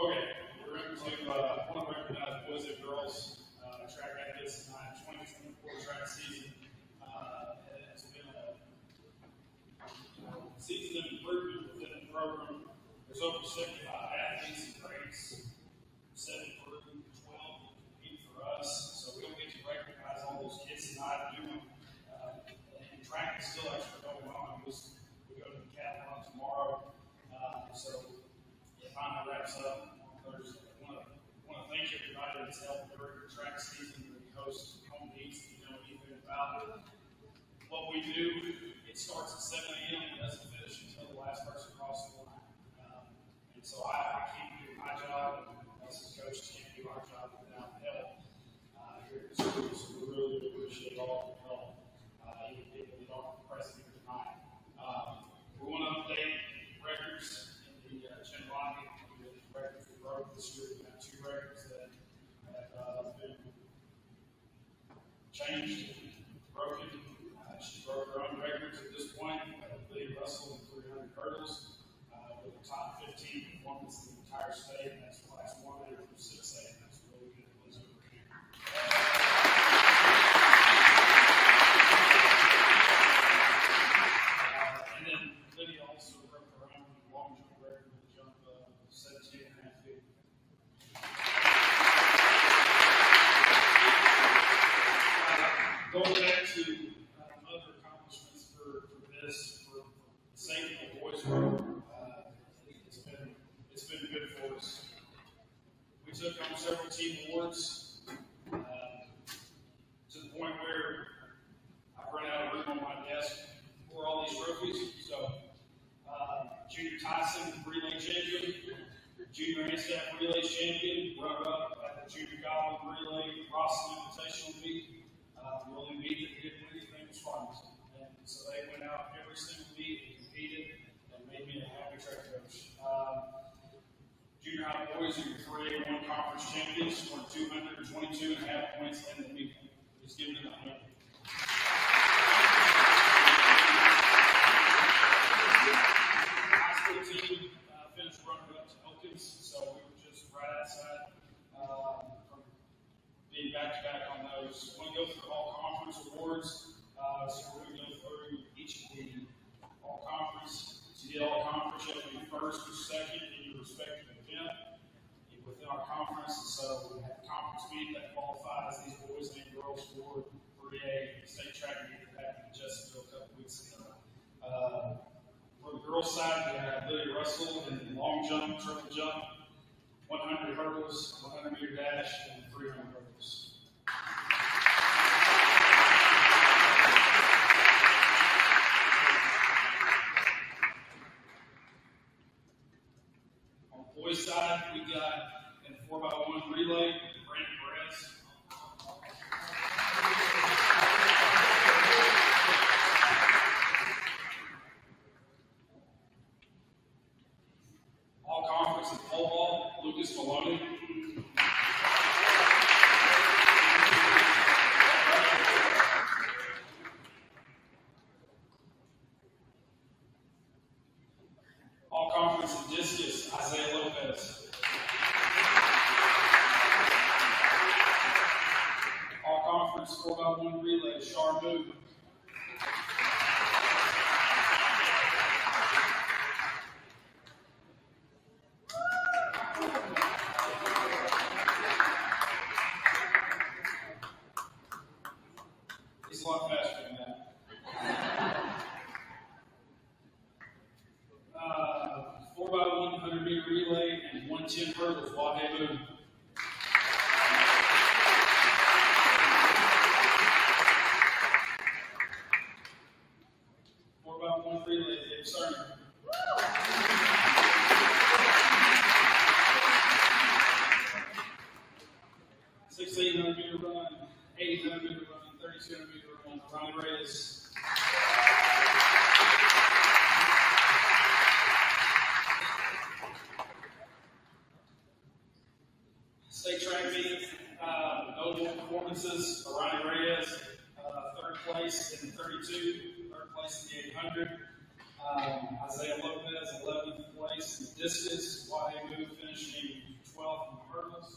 Okay, we're going to want to recognize boys and girls track athletes tonight. 2024 track season has been a season of improvement within the program. There's over 75 athletes and grades, 7 for 12 compete for us. So we don't get to recognize all those kids tonight doing. And track is still actually going on. We go to the Decathlon tomorrow. So it finally wraps up on Thursday. I want to thank everybody that's helped during the track season. We host home meets. If you know anything about what we do, it starts at 7 a.m. and doesn't finish until the last person crosses the line. And so I can't do my job, and us as coaches can't do our job without help here at the school. So we really appreciate all the help, even people that aren't present here tonight. We want to update records. Records we broke this year. We got 2 records that have been changed, broken. She broke her own records at this point. Lydia Russell in 300 hurdles with the top 15 performance in the entire state. And that's class 1A through 6A. And that's really good. And then Lydia also broke her own long jump record with a jump of 17.5 feet. Going back to other accomplishments for the sake of the boys' program, it's been good for us. We took on several team awards to the point where I run out of room on my desk for all these trophies. So, Junior Tyson, relay champion, Junior Anstaff relay champion, runner-up at the Junior Goblin relay Rawson Invitational meet. The only meet that didn't win anything was Farmington. And so they went out every single meet and competed and made me a happy track coach. Junior high boys are your 3A1 conference champions, won 222.5 points in the meet. Just give them a hand. High school team finished runner-up to Elkins, so we were just right outside from being back-to-back on those. I want to go through all conference awards. So we're going to go through each of the all-conference. To get all-conference, you have to be first or second in your respective event within our conference. So we have a conference meet that qualifies these boys and girls for 3A state track meet that happened in Jessville a couple weeks ago. For the girls' side, we have Lydia Russell in long jump, triple jump, 100 hurdles, 100-meter dash, and 300 hurdles. On the boys' side, we got in 4x1 relay, Brandon Perez. Department's 4x1 relay, Shar Moon. He's a lot faster than that. 4x100 meter relay and 110 hurdles, Wahey Moon. One relay, Dave Sargent. 600 meter run, 800 meter run, 3200 meter run, Ronnie Reyes. State track meet, notable performances, Ronnie Reyes, third place in the 32, third place in the 800. Isaiah Lopez, 11th place in the discus. Wahey Moon finishing 12th in the hurdles.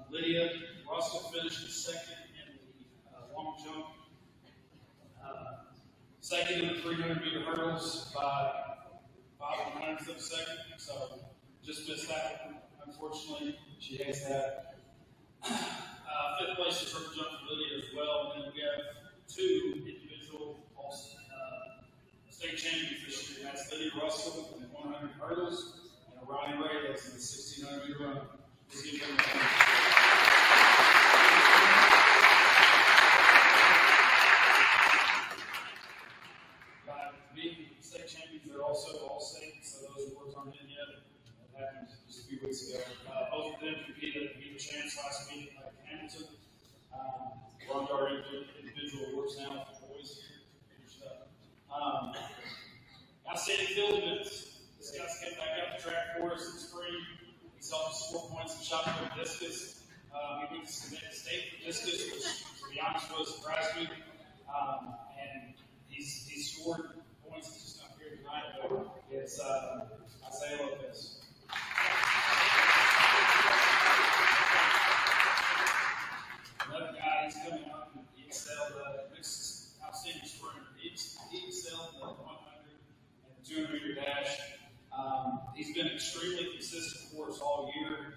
Lydia Russell finished second in the long jump. Second in the 300 meter hurdles by 5 100th of a second. So just missed that one. Unfortunately, she hates that. Fifth place in triple jump for Lydia as well. And then we have two individual state champions this year. That's Lydia Russell in the 100 hurdles and Ronnie Reyes in the 1600 meter run. Let's give them a hand. Being state champions, they're also all state, so those awards aren't in yet. That happened just a few weeks ago. Both of them competed at the chance last week at Hamilton. We're on our individual awards now for boys here. Finished up. Outstanding field events. This guy's came back out to track for us in the spring. He's helped us 4 points in shot put discus. We went to submit a state for discus, which, to be honest, really surprised me. And he's scored points. He's just not here tonight, but it's Isaiah Lopez. Another guy, he's coming up and he excelled next outstanding sprinter. He excelled in the 100 and the 200 meter dash. He's been extremely consistent for us all year.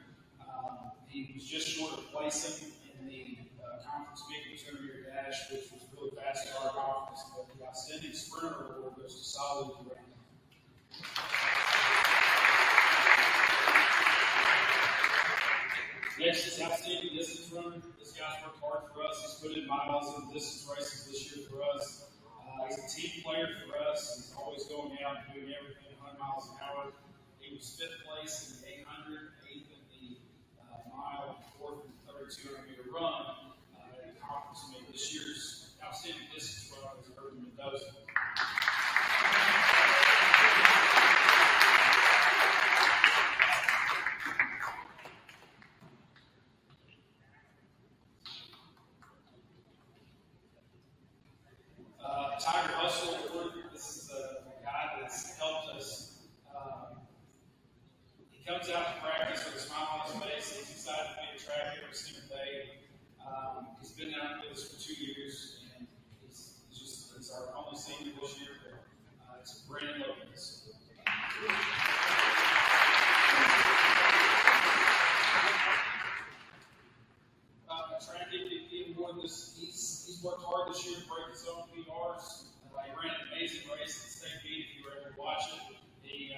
He was just short of placing in the conference meet 200 meter dash, which was really fast at our conference. But the outstanding sprinter award goes to Solid Durant. Next is outstanding distance runner. This guy's worked hard for us. He's put in miles in distance races this year for us. He's a team player for us. He's always going out and doing everything 100 miles an hour. He was 5th place in the 800, 8th in the mile, 4th in the 3200 meter run at the conference meet. This year's outstanding distance runner is Urban Mendoza. Tiger Hustle, this is a guy that's helped us. He comes out to practice with a smile on his face. He's excited to be at track every single day. He's been out with us for 2 years, and he's our only senior this year. It's Brandon Lopez. Track even more than this, he's worked hard this year to break his own PRs. He ran an amazing race at the state meet. If you were able to watch it, he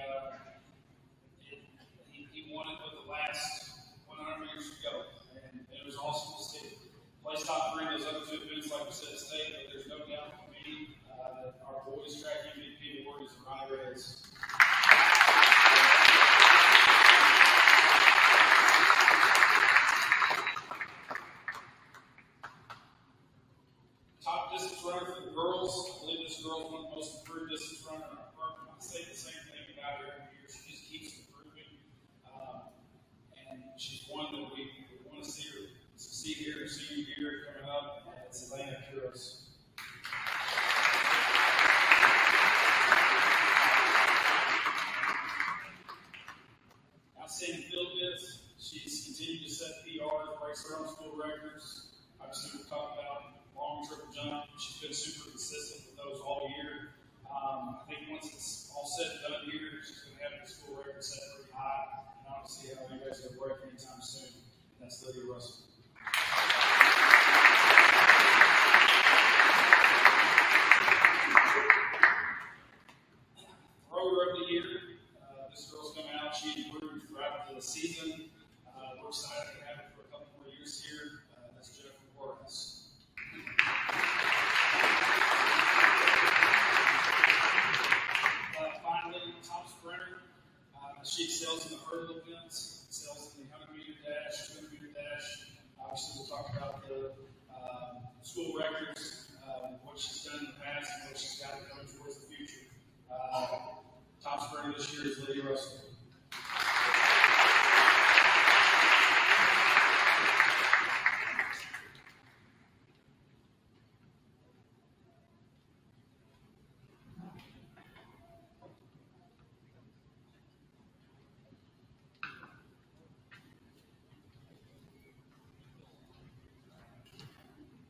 won it with the last 100 meters to go, and it was awesome to see. Placed top 3 in those other 2 events, like we said, at state, but there's no doubt for me that our boys track MVP award is Ronnie Reyes. Top distance runner for the girls. I believe this girl's one of the most improved distance runner in our program. I say the same thing about her every year. She just keeps improving. And she's one that we want to see her succeed here, senior year coming up. It's Elena Kuros. Outstanding field bits. She's continued to set PRs, breaks her own school records. Obviously, we've talked about She's been super consistent with those all year. I think once it's all said and done here, she's going to have the school record set pretty high. And I don't see how anybody's going to break anytime soon. And that's Lydia Russell. Thrower of the year. This girl's come out. She improved throughout the season. We're excited to have her for a couple more years here. That's Jennifer Warnes. Finally, top sprinter. She excels in the hurdle events, excels in the 100-meter dash, 200-meter dash. Obviously, we'll talk about the school records, what she's done in the past, and what she's got going towards the future. Top sprinter this year is Lydia Russell.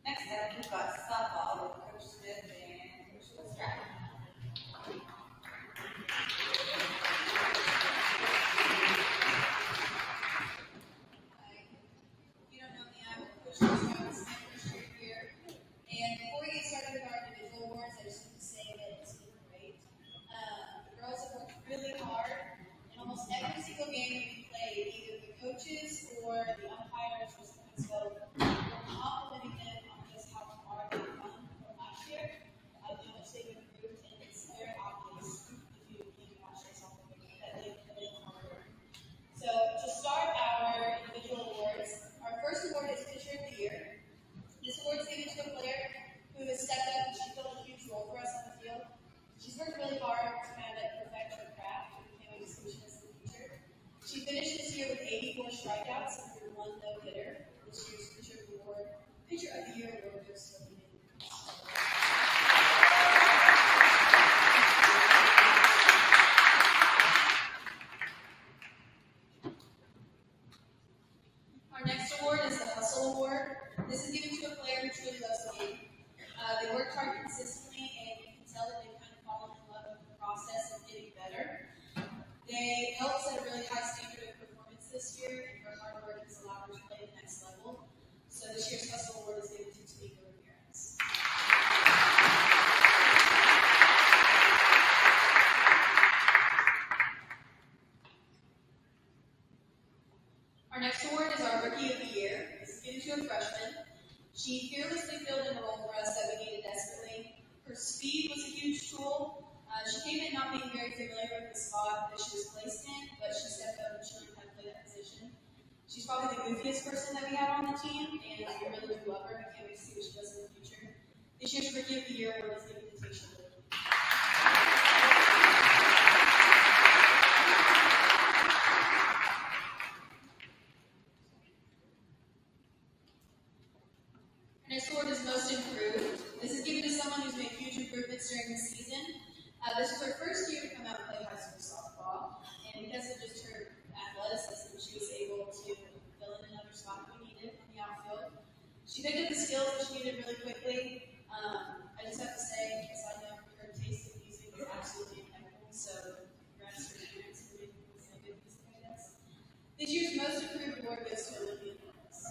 Next up, we've got softball with Coach Smith and Coach Stratton. If you don't know me, I'm Coach Smith, my first year here. And before we get started with our individual awards, I just want to say that it's been great. The girls have worked really hard in almost every single game we played, either the coaches or the umpires or something. So we're complimenting them on just how hard they've done from last year, how much they've improved, and it's very obvious if you watch yourself that they've put in hard work. So to start our individual awards, our first award is Pitcher of the Year. This award is given to a player who has stepped up and she filled a huge role for us on the field. She's worked really hard to kind of perfect her craft, and we can't wait to see what she does in the future. She finished this year with 84 strikeouts and threw 1 no-hitter. This year's Pitcher of the Year award goes to Lydia. Our next award is the Hustle Award. This is given to a player who truly loves the game. They worked hard consistently, and you can tell that they've kind of fallen in love with the process of getting better. They helped set a really high standard of performance this year, and her hard work has allowed her to play at the next level. So this year's Hustle Award is given to Tamika Ramirez. Our next award is our Rookie of the Year. This is given to a freshman. She fearlessly filled in a role for us that we needed desperately. Her speed was a huge tool. She came in not being very familiar with the spot that she was placed in, but she stepped up and showed how to play that position. She's probably the goofiest person that we have on the team, and we really do love her. We can't wait to see what she does in the future. This year's Rookie of the Year award is given to Tasha Lee. Next award is Most Improved. This is given to someone who's made huge improvements during the season. This was her first year to come out and play high school softball, and because of just her athleticism, she was able to fill in another spot that we needed in the outfield. She picked up the skills that she needed really quickly. I just have to say, as I know, her taste in music is absolutely impeccable, so congrats to her parents for making this a good piece of guidance. This year's Most Improved award goes to Olivia Norris.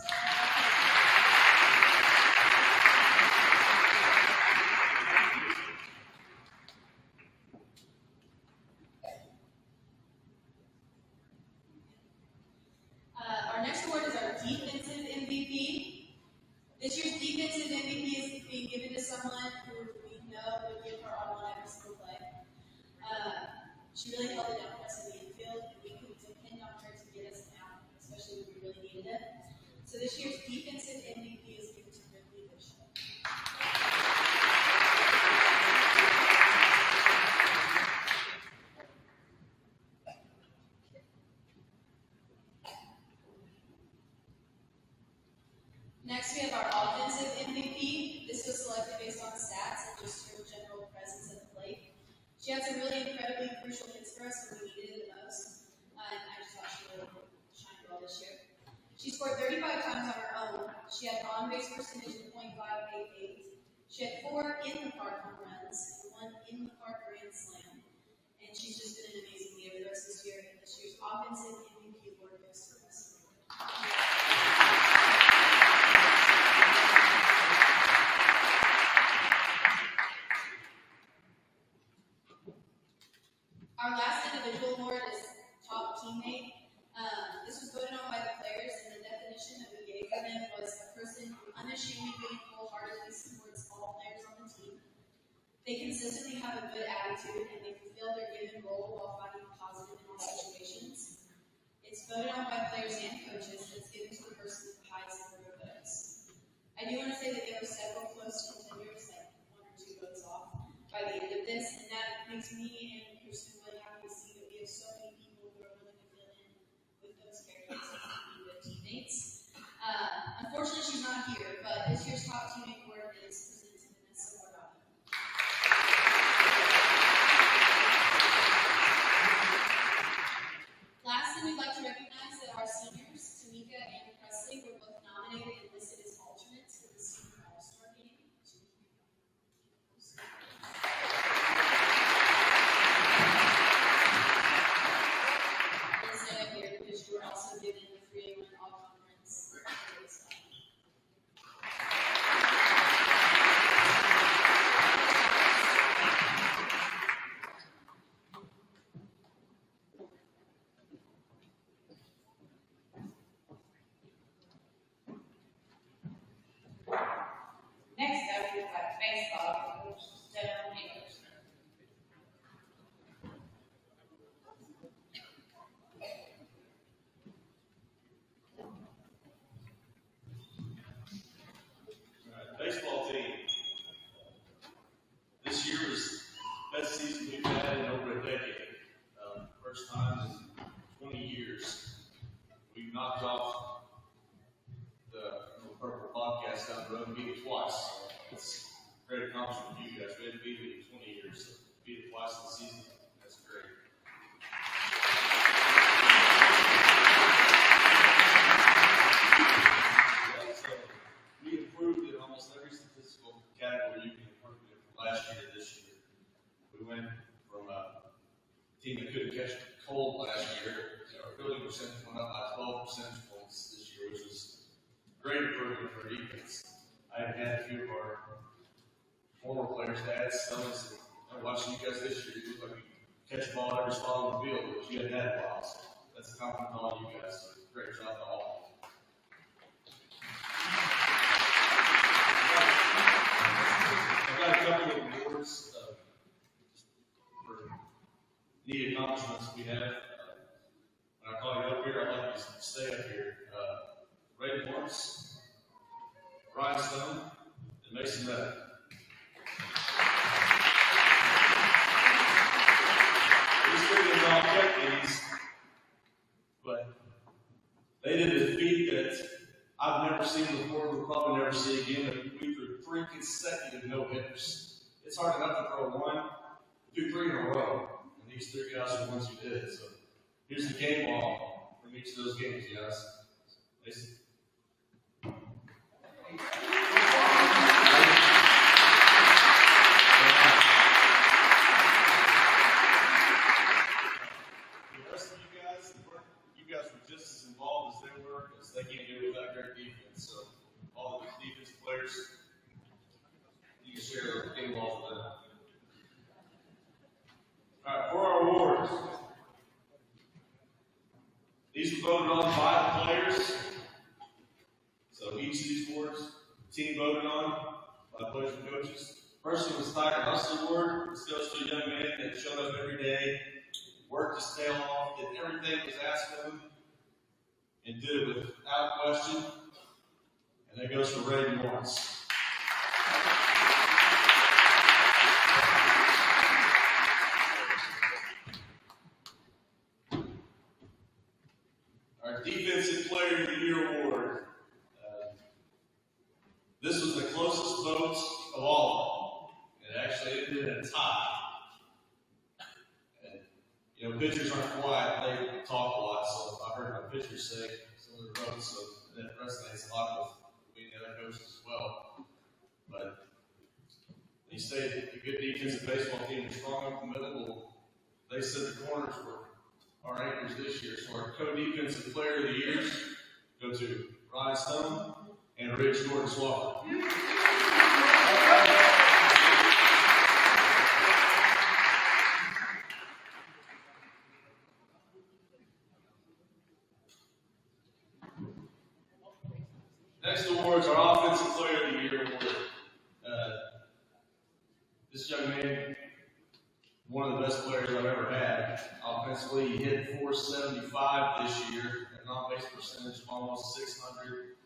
Our next award is our Defensive MVP. This year's Defensive MVP is being given to someone who we know would give her all on every single play. She really held it down for us in the infield, and we could depend on her to get us out, especially when we really needed it. So this year's Defensive MVP is given to Ridley Bishop. Next, we have our Offensive MVP. This was selected based on stats and just her general presence at the plate. She had some really incredibly crucial hits for us when we needed it the most, and I just thought she really shined well this year. She scored 35 times on her own. She had on-base percentage of .588. She had 4 in the park home runs and 1 in the park grand slam, and she's just been an amazing leader the rest of this year. And this year's offensive MVP award goes to us. Our last individual award is top teammate. This was voted on by the players, and the definition that we gave for them was a person who unashamedly and wholeheartedly supports all players on the team. They consistently have a good attitude, and they fulfill their given role while finding positive in all situations. It's voted on by players and coaches, and it's given to the person with the highest number of votes. I do want to say that there were several close contenders, like 1 or 2 votes off, by the end of this, and that makes me and Kirsten really happy to see that we have so many people who are willing to fill in with those characteristics and be good teammates. Unfortunately, she's not here, but this year's top teammate award is presented to Vanessa Morado. Lastly, we'd like to recognize that our seniors, Tamika and Presley, were both nominated and listed as alternates for the Senior All-Star Game. Lisa here, because you were also given the 3A1 All-Conference. Next up, we've got baseball, Coach Devin English. Baseball team. This year was the best season we've had in over a decade. First time in 20 years. We've knocked off the Purple Bobcats down the road and beat it twice. It's a great accomplishment for you guys. We haven't beat it in 20 years, so beat it twice in the season. That's great. So we improved in almost every statistical category you can improve in from last year to this year. We went from a team that couldn't catch cold last year. Our fielding percentage went up by 12 percentage points this year, which was great improvement for defense. I have had a few of our former players' dads tell us that I'm watching you guys this year, you look like you catch the ball every spot on the field, which you hadn't had a while. So that's a compliment to all you guys. So great job to all. I've got a couple of awards for neat accomplishments we have. When I call you up here, I'd like you to stay up here. Ray Morris, Ryan Stone, and Mason Reddick. These three did not get these, but they did a feat that I've never seen before, we'll probably never see again. We threw 3 consecutive no-hitters. It's hard enough to throw 1, do 3 in a row, and these 3 guys are the ones who did it. So here's the game ball from each of those games, guys. Mason. The rest of you guys were just as involved as they were, because they can't do it without great defense. So all the defensive players, you can share the game ball for them. All right, for our awards. These were voted on by the players. So each of these awards, the team voted on by players and coaches. First one was the Tiger Hustle Award. This goes to a young man that showed up every day, worked his tail off, did everything that was asked of him, and did it without question. And that goes to Ray Morris. Our Defensive Player of the Year Award. This was the closest vote of all of them. It actually ended in a tie. And, you know, pitchers aren't quiet, they talk a lot, so I heard my pitchers say some of their votes, so that resonates a lot with being the other coaches as well. But say that a good defensive baseball team is strong up the middle. Well, they said the corners were our anchors this year. So our co-defensive player of the years go to Ryan Stone and Rich Gordon Swafford. Next award is our Offensive Player of the Year award. This young man, one of the best players I've ever had. Offensively, he hit 475 this year, an on-base percentage of almost 600.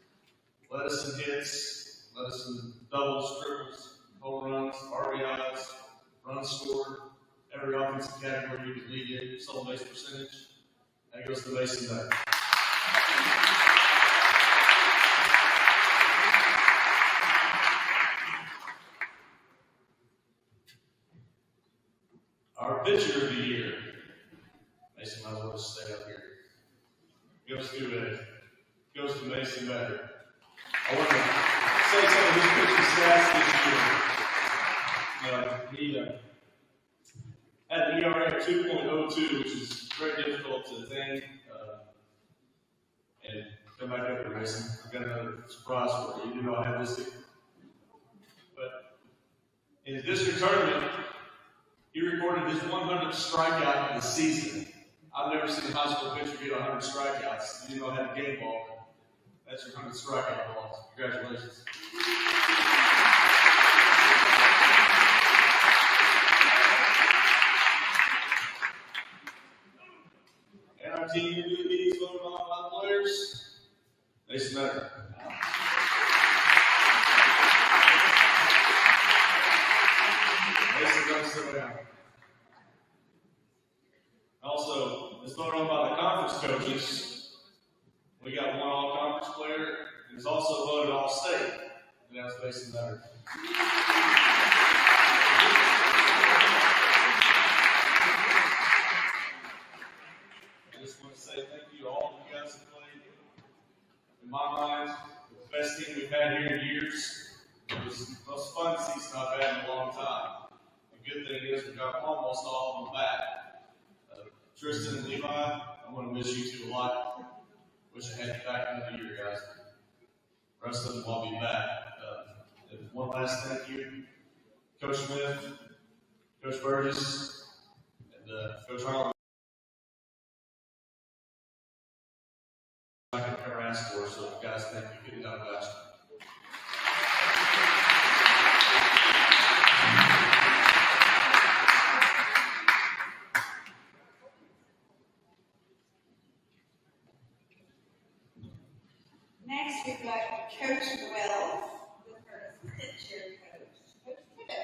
Led us in hits, led us in doubles, triples, home runs, RBIs, runs scored, every offensive category you could lead in, stolen base percentage. That goes to Mason Better. Our pitcher of the year, Mason might as well just stay up here, goes to Mason Better. I want to say some of his pitching stats this year. He had an ERA of 2.02, which is very difficult to attain. And come back up here, Mason. I've got another surprise for you. You know I have this here. But in the district tournament, he recorded his 100th strikeout of the season. I've never seen a high school pitcher get 100 strikeouts. You know how to game ball. That's your 100th strikeout balls. Congratulations. And our team MVP is voted on by players. Mason Better. Mason Better, sit down. Also, it's voted on by the conference coaches. We got one all-conference player, and he's also voted all-state, and that's Mason Better. I just want to say thank you to all of you guys who played. In my mind, the best team we've had here in years. It was the most fun season I've had in a long time. The good thing is we got almost all of them back. Tristan and Levi, I'm going to miss you two a lot. Wish I had you back another year, guys. The rest of them will be back. One last thank you, Coach Smith, Coach Burgess, and Coach Harlan. I could ever ask for, so guys, thank you. Get it done fast. Next, we've got Coach Wells with her pitcher coach, Coach Tibbet.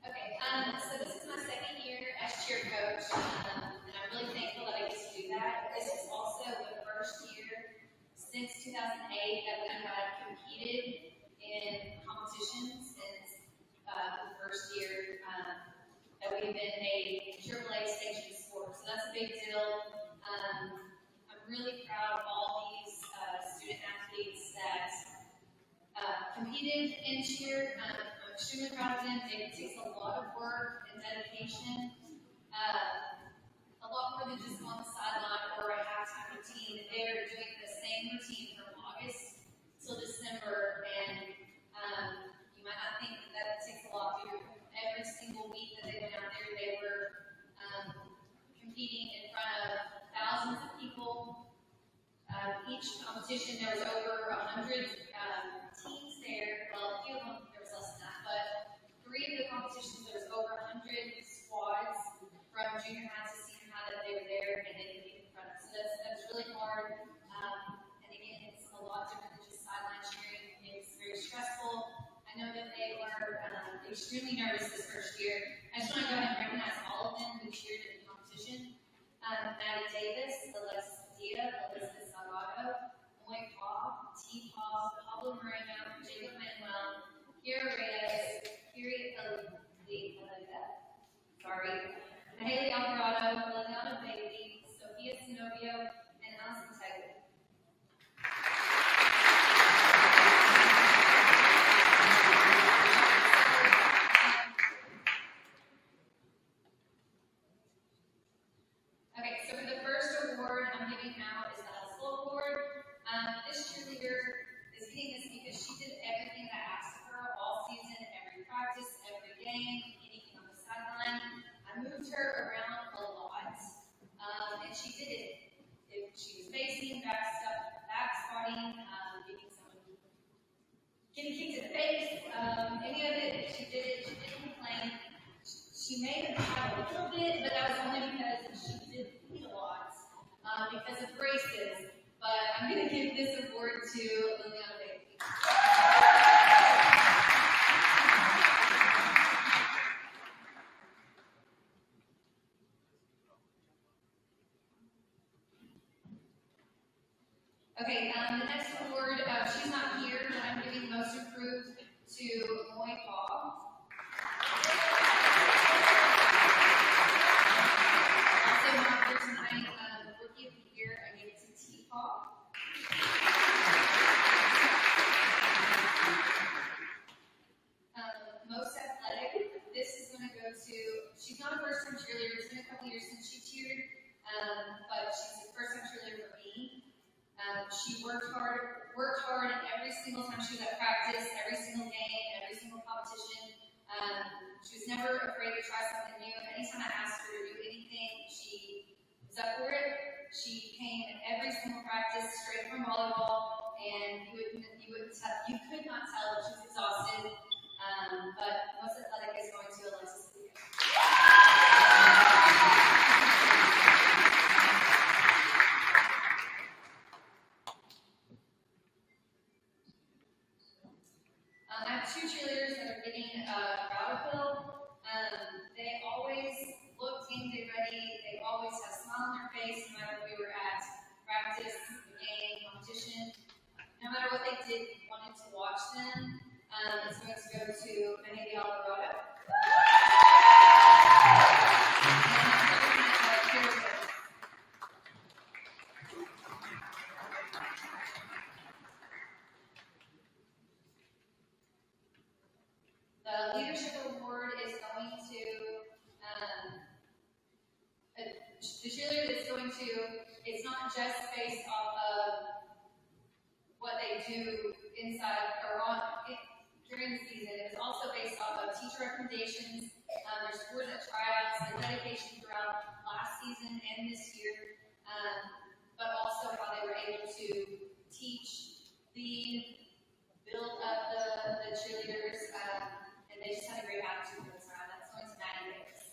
Okay, so this is my second year as cheer coach, and I'm really thankful that I get to do that. This is also the first year since 2008 that we have competed in competitions since the first year that we've been a AAA station sport. So that's a big deal. I'm really proud of all these student athletes that competed in cheer. I'm extremely proud of them. It takes a lot of work and dedication. A lot more than just on the sideline or a halftime routine. They're doing the same routine from August till December, and you might not think that takes a lot. Every single week that they went out there, they were competing in front of thousands of people. Each competition, there was over 100 teams there. Well, a few of them, there was less than that, but 3 of the competitions, there was over 100 squads from junior high to senior high that they were there and they competed in front of. So that's really hard. And again, it's a lot different than just sideline cheering. It's very stressful. I know that they were extremely nervous this first year. I just want to go ahead and recognize all of them who cheered in the competition. Maddie Davis, Alexis Padilla, Elizabeth Salgado, Moy Paul, T. Paul, Pablo Moreno, Jacob Manuel, Kira Reyes, Haley Alvarado, Liliana Bailey, Sophia Sinovio, and Allison Taylor. Okay, so for the first award I'm giving out is the Hustle Award. This cheerleader is getting this because she did everything that I asked of her all season, every practice, every game, anything on the sideline. I moved her around a lot, and she did it. If she was facing, back spotting, getting kicked in the face, any of it, she did it. She didn't complain. She may have had a little bit, but that was only because she did eat a lot because of braces. But I'm going to give this award to Liliana Bailey. Okay, the next award, she's not here, but I'm giving Most Improved to Moy Paul. Also not here tonight, Rookie of the Year, I gave it to T. Paul. Most Athletic, this is going to go to, she's not a first-time cheerleader, it's been a couple years since she cheered, but she's a first-time cheerleader for me. She worked hard every single time she was at practice, every single game, every single competition. She was never afraid to try something new. Anytime I asked her to do anything, she was up for it. She came in every single practice straight from volleyball, and you could not tell that she was exhausted. But Most Athletic is going to Alexis Lugo. I have two cheerleaders that are getting Crowderville. They always look game day ready. They always have a smile on their face, no matter if we were at practice, the game, competition. No matter what they did, we wanted to watch them. It's going to go to Haley Alvarado. The Leadership Award is going to the cheerleader that's going to, it's not just based off of what they do inside or during the season. It was also based off of teacher recommendations, their scores at tryouts, their dedication throughout last season and this year, but also how they were able to teach, lead, build up the cheerleaders, and they just had a great attitude this time. That's going to Maddie Davis.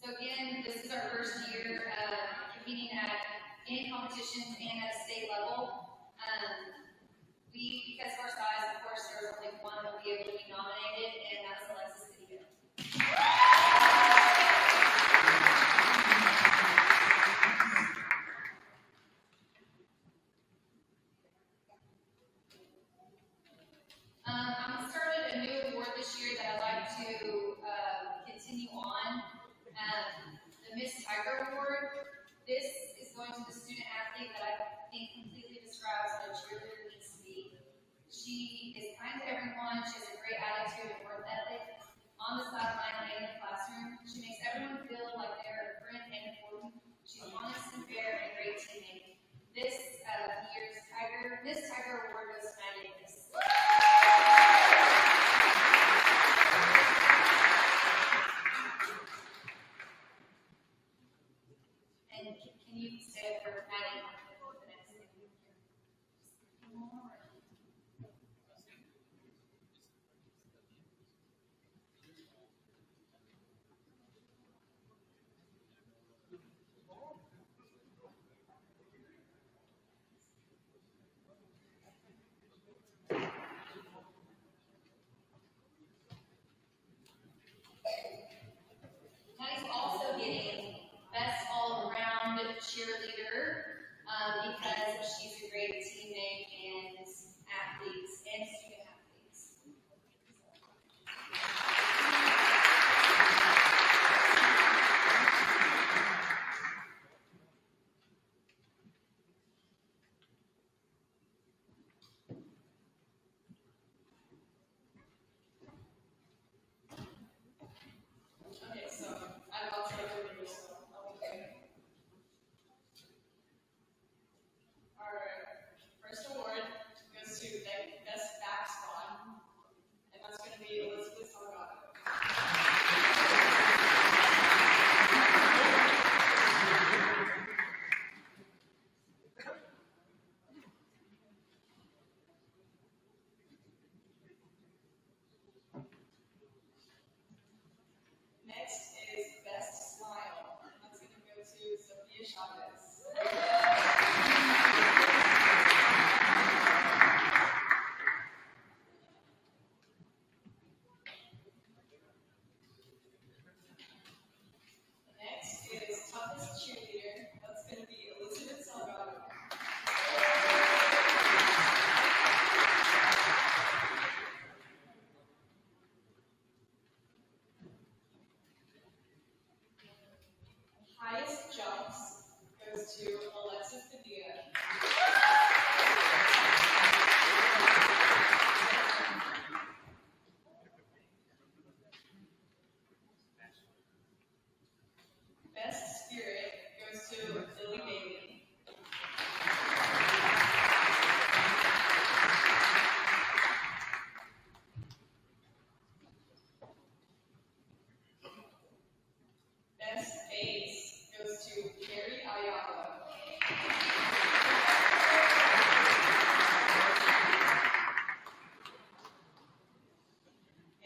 So again, this is our first year competing at any competitions and at a state level. Because of our size, of course, there was only one that will be able to be nominated, and that's Alexis Lugo. I'm started a new award this year that I'd like to continue on. The Miss Tiger Award. This is going to the student athlete that I think completely describes what a cheerleader needs to be. She is kind to everyone. She has a great attitude and work ethic on the sideline and in the classroom. She makes everyone feel like they're a friend and important. She's honest and fair and a great teammate. This year's Miss Tiger Award goes to Maddie Davis. And can you stay up for Maddie for the next thing?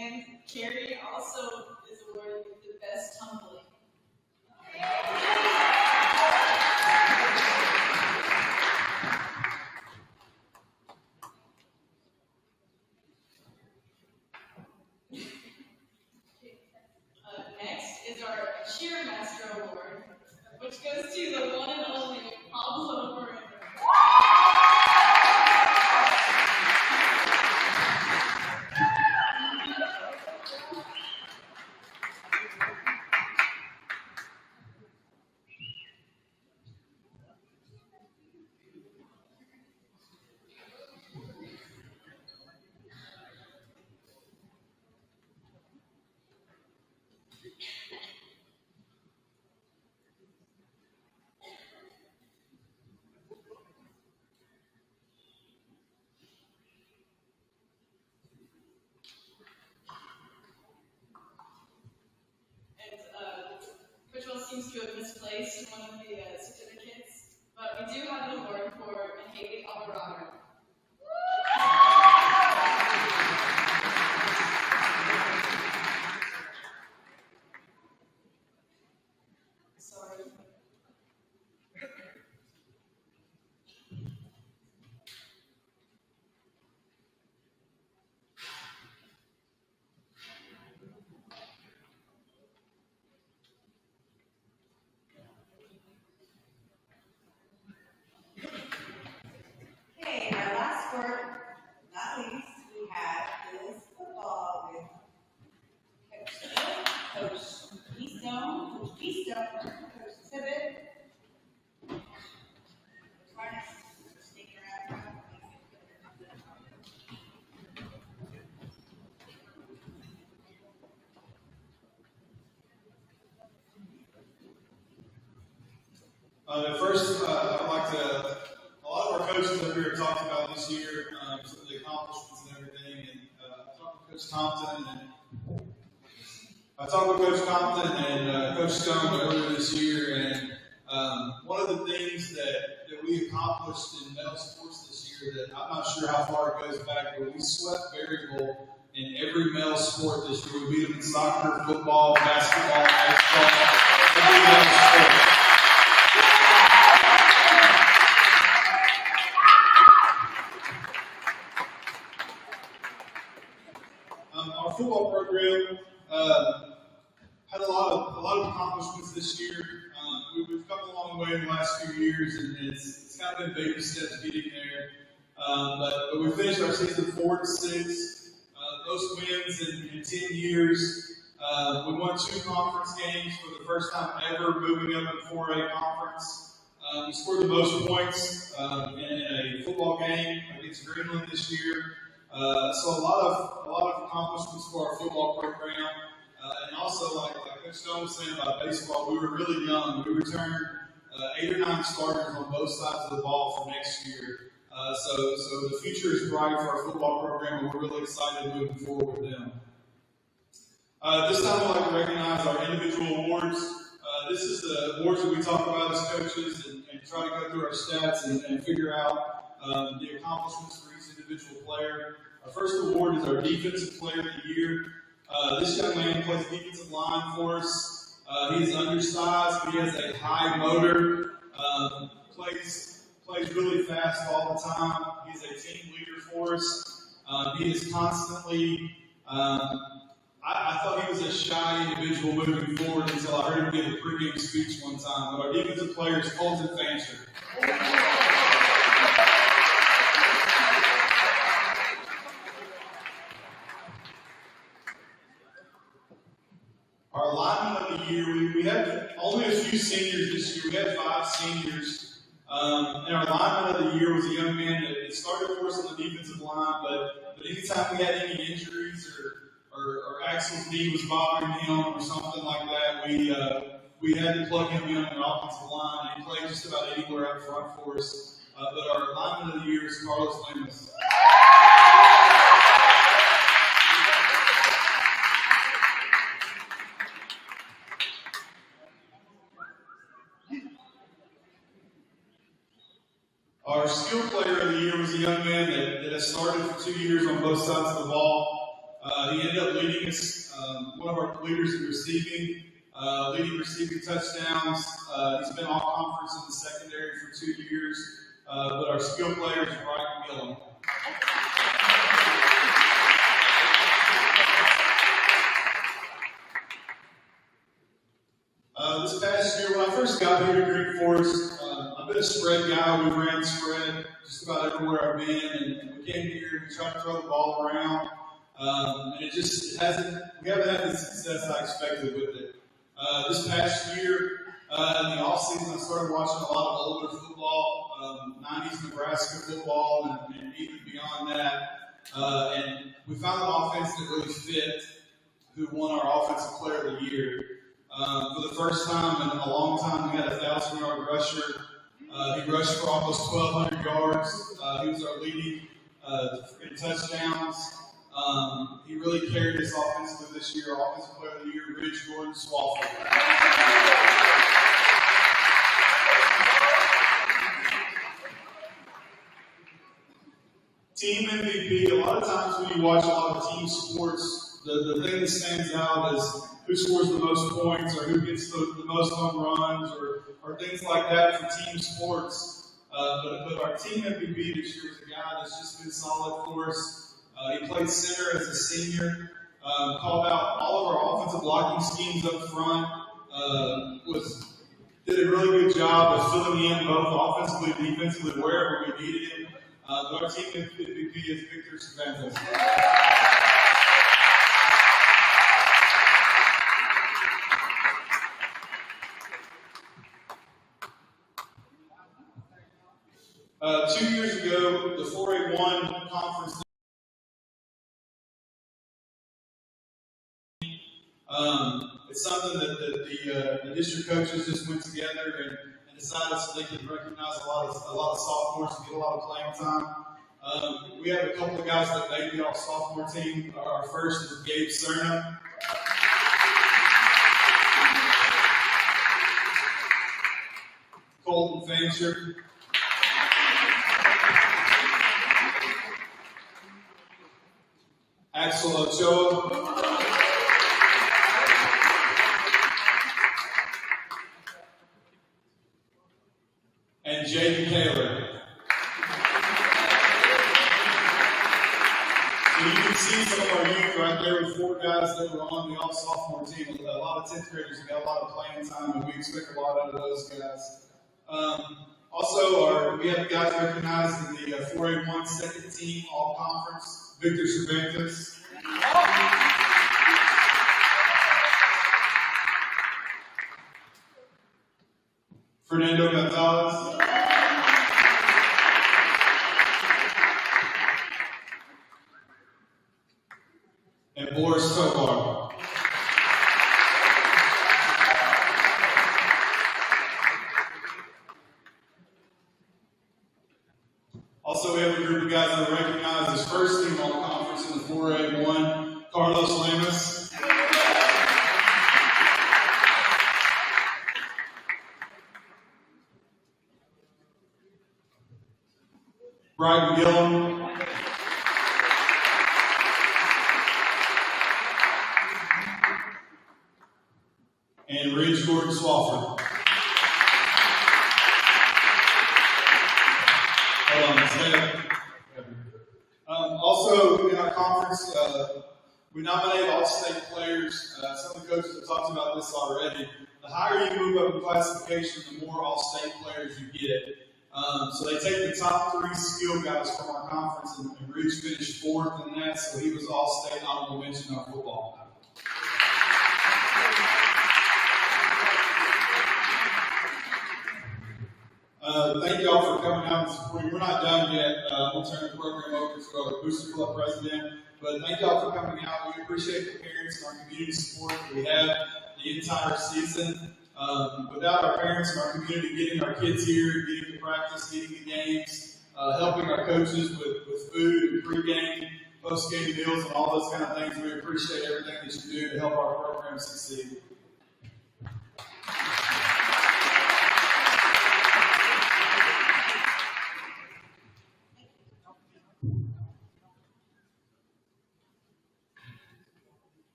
And Carrie also is awarded with the best tumbling. Next is our Cheermaster Award, which goes to the one and only Pablo Moreno. Seems to have misplaced one of the certificates, but we do have an award for Haley Alvarado. Sorry. Okay, our last sport, not least, we have is football with Coach Keystone, Coach Tibbet. Trying to sneak around. First, I'd like to. A lot of our coaches up here have talked about this year, some of the accomplishments and everything. And I talked with Coach Compton and Coach Stone earlier this year. And one of the things that we accomplished in male sports this year that I'm not sure how far it goes back, but we swept Berryville in every male sport this year. We beat them in soccer, football, basketball, baseball, every male sport. Our football program had a lot of accomplishments this year. We've come a long way in the last few years, and it's kind of been baby steps getting there. But we finished our season 4-6. Most wins in 10 years. We won 2 conference games for the first time ever, moving up in 4A conference. We scored the most points in a football game against Greenland this year. So a lot of accomplishments for our football program, and also like Coach Stone was saying about baseball, we were really young. We returned 8 or 9 starters on both sides of the ball for next year. So the future is bright for our football program, and we're really excited moving forward with them. This time I'd like to recognize our individual awards. This is the awards that we talk about as coaches and try to go through our stats and figure out the accomplishments for each individual player. Our first award is our Defensive Player of the Year. This young man plays defensive line for us. He's undersized, but he has a high motor. Plays really fast all the time. He's a team leader for us. He is constantly. I thought he was a shy individual moving forward until I heard him give a pregame speech one time. But our defensive player is Colton Fancher. Our lineman of the year, we had only a few seniors this year. We had 5 seniors. And our lineman of the year was a young man that started for us on the defensive line, but anytime we had any injuries or Axel's knee was bothering him or something like that, we had to plug him in on the offensive line. He played just about anywhere up front for us. But our lineman of the year is Carlos Lemus. Our skill player of the year was a young man that has started for 2 years on both sides of the ball. He ended up leading us, one of our leaders in receiving, leading receiving touchdowns. He's been all conference in the secondary for 2 years, but our skill player is Brian Gillum. This past year, when I first got here to Greek Forest, I've been a spread guy. We ran spread just about everywhere I've been, and we came here, we tried to throw the ball around, and we haven't had the success I expected with it. This past year, in the offseason, I started watching a lot of older football, 90s Nebraska football, and even beyond that, and we found an offense that really fit, who won our Offensive Player of the Year. For the first time in a long time, we had a 1,000-yard rusher. He rushed for almost 1,200 yards. He was our leading in touchdowns. He really carried us offensively this year. Offensive Player of the Year, Ridge Gordon Swafford. Team MVP. A lot of times when you watch a lot of team sports, the thing that stands out is who scores the most points or who gets the most home runs or things like that for team sports. But our team MVP this year is a guy that's just been solid for us. He played center as a senior, called out all of our offensive blocking schemes up front, did a really good job of filling in both offensively and defensively wherever we needed him. But our team MVP is Victor Cervantes. Two years ago, the 4A1 conference. It's something that the district coaches just went together and decided so they could recognize a lot of sophomores and get a lot of playing time. We have a couple of guys that made the all-sophomore team. Our first is Gabe Cerna. Colton Fancher. Axel Ochoa. And Jaden Taylor. So you can see some of our youth right there with 4 guys that were on the all-sophomore team. A lot of 10th graders got a lot of playing time, and we expect a lot out of those guys. Also, we have guys recognized in the 4A1 second team all-conference. Victor Cervantes. Fernando Gonzalez. And Boris Tovar. Also, we have a group of guys that are recognized as first team all-conference in the 4A1. Carlos Lamas. Brian Gillum. And Ridge Gordon Swafford. Also, in our conference, we nominate all-state players. Some of the coaches have talked about this already. The higher you move up in classification, the more all-state players you get. So they take the top 3 skill guys from our conference, and Ridge finished 4th in that, so he was all-state honorable mention on football. Thank you all for coming out and supporting. We're not done yet. We'll turn the program over to our Booster Club president. But thank you all for coming out. We appreciate the parents and our community support that we have the entire season. Without our parents and our community getting our kids here, getting to practice, getting the games, helping our coaches with food and pre-game, post-game meals, and all those kind of things, we appreciate everything that you do to help our program succeed.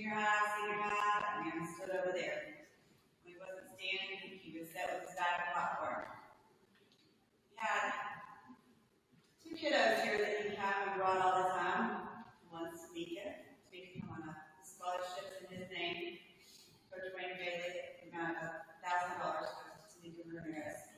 junior high, senior high, that man stood over there. When he wasn't standing, he would sit with his bag of popcorn. He had two kiddos here that he had and brought all the time. One's Mika. Mika come on a scholarship in his name. Coach Wayne Bailey, the amount of $1,000 goes to Mika Ramirez.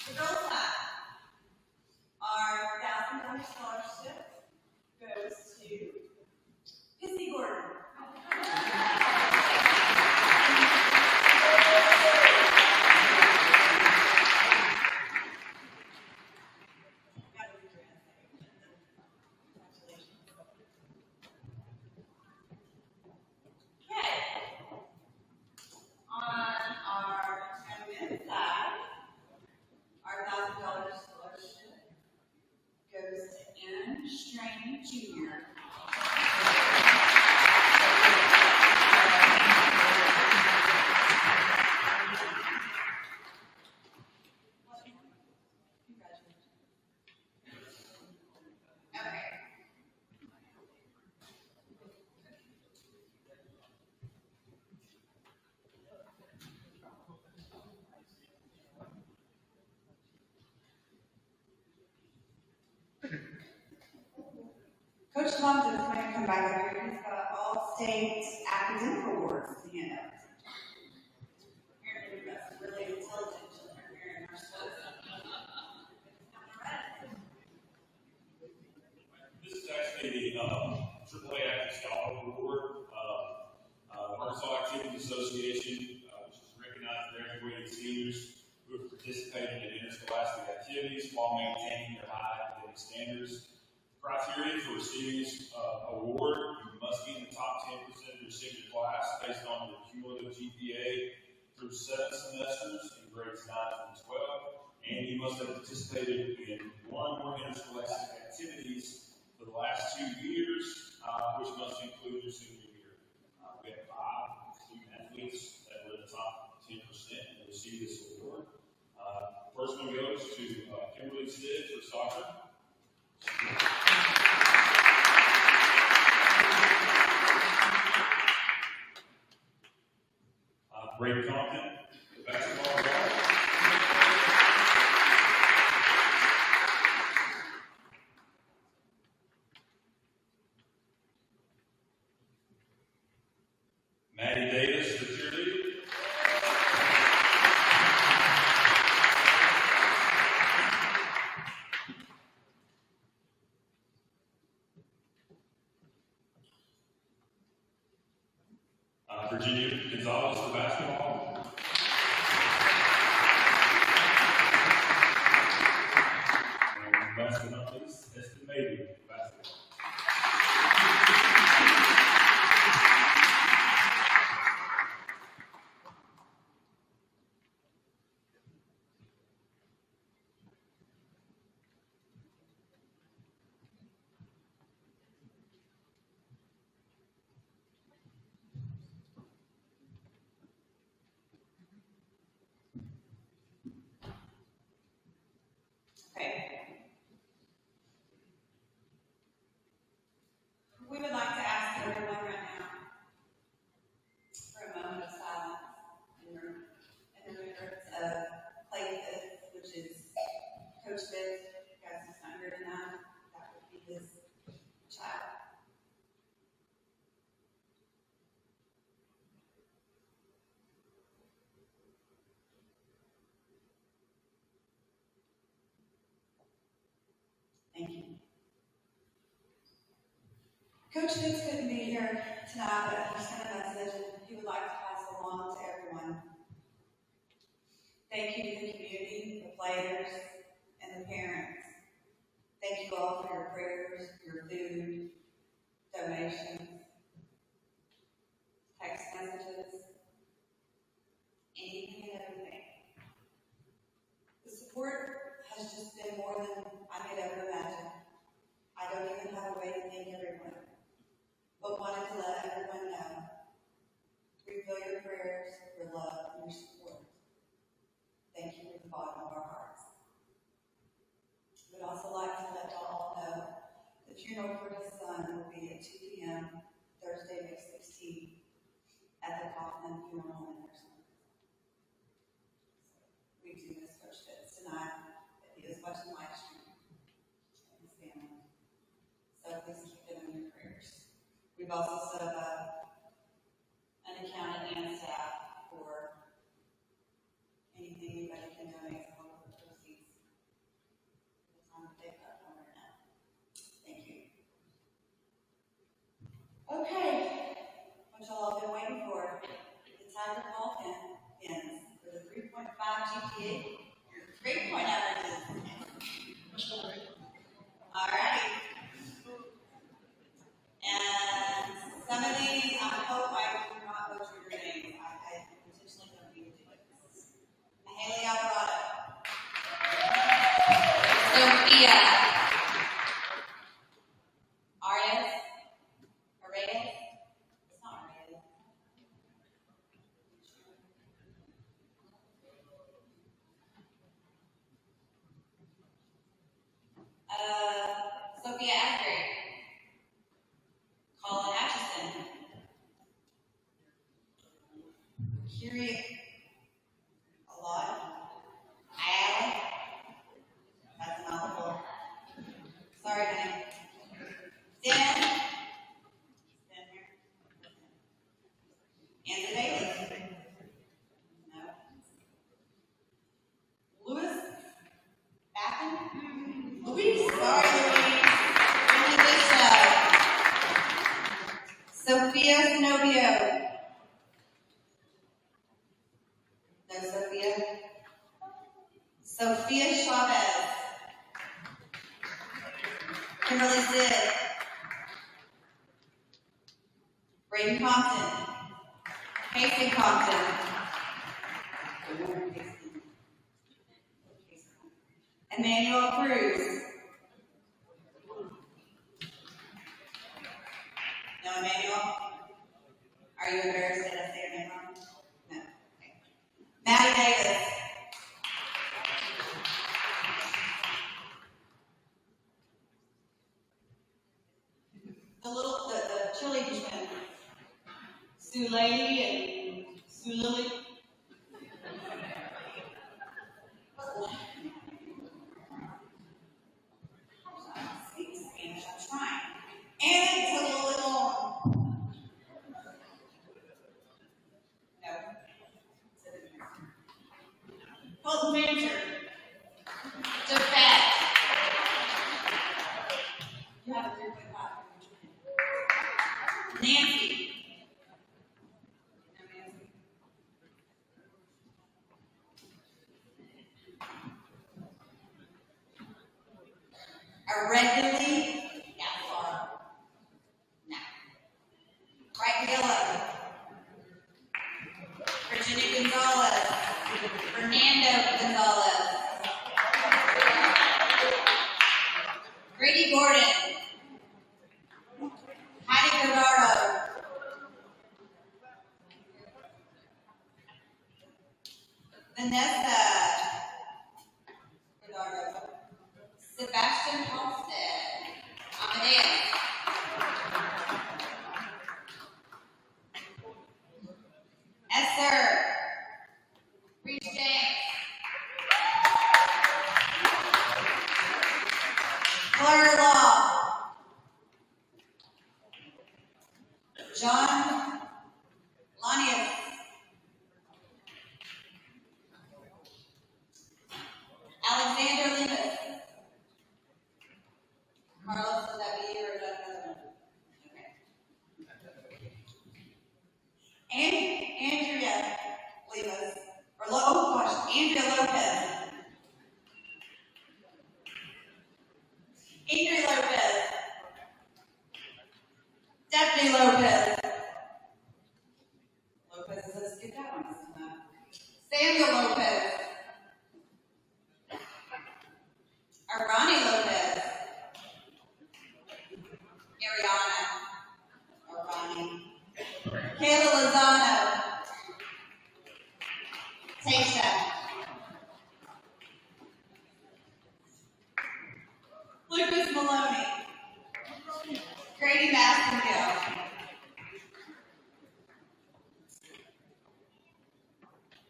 The girls' side, our $1,000 scholarship goes to Pissy Gordon. Coach Thompson is going to come back up here. He's got all state academic awards to hand out. Apparently, we've got some really intelligent children here in our school. This is actually the AAA Active Scholar Award. Arkansas Activities Association, which is recognized graduating seniors who have participated in interscholastic activities while maintaining their high academic standards. Criteria for receiving this award: you must be in the top 10% of your senior class based on your cumulative GPA through 7 semesters in grades 9 through 12, and you must have participated in one or more interscholastic activities for the last 2 years, which must include your senior year. We have 5 student athletes that were in the top 10% and received this award. First one goes to Kimberly Sid for soccer. Ray Compton, the basketball guard. Maddie Davis, the cheerleader. Virginia Gonzalez, the basketball. And last but not least, Eston Mabry, the basketball. Thank you. Coach Fitz couldn't be here tonight, but he sent a message he would like to pass along to everyone. Thank you to the community, the players, and the parents. Thank you all for your prayers, your food, donations, text messages, anything and everything. The support has just been more than I could ever imagine. I don't even have a way to thank everyone, but wanted to let everyone know we feel your prayers, your love, and your support. Thank you from the bottom of our hearts. We'd also like to let y'all know the funeral for his son will be at 2 p.m. Thursday, May 16th at the Kaufman Funeral Home in Harrison. We do miss Coach Fitz tonight, but he is watching live stream and his family. So please keep them in your prayers. We've also set up an account and staff for anything anybody can donate to help with the proceeds. The time to take that one right now. Thank you. Okay, what y'all have been waiting for. The Tiger Ball pins for the 3.5 GPA, your 3-point averages. All right. And some of these, I hope I do not butcher your names. I intentionally don't need to do it. Haley Alvarado. Sophia. Arias. Arrayas. It's not Arrayas. Sophia Asbury. Colin Atchison. Curie. A lot. Ayala. That's a mouthful. Sorry, honey. Dan. Dan here. Anthony Bailey. No. Louis. Baffin. Louise. Sorry, Louise. Really Bishop. Sophia Zenobio. No, Sophia. Sophia Chavez. Kimberly Zidd. Braden Compton. Casey Compton. Emmanuel Cruz. No, Emmanuel? Are you embarrassed that I say your name wrong? No. Okay. Maddie Davis. The chili twin. Sue Lady and Sue Lily. Speak Spanish, I'm trying. And it took a little long. No. Colton Manager. Jeff. You have a 3.5. Nancy. Regularly, Gaspar. No. Right Gilla. Virginia Gonzalez. Fernando Gonzalez. Grady Gordon. Heidi Bernardo. Vanessa Bernardo. Sebastian Halstead. Amadeus. Esther. Reese James. Claire Law. John Lanius. Alexander Lemus. Andrea Lemus, oh gosh, Andrea Lopez. Andrea Lopez. Stephanie Lopez. Lopez says, get that one. Samuel Lopez. Arani Lopez. Ariana. Arani. Kayla Lozano. Tasha. Lucas Maloney. Grady Massengill.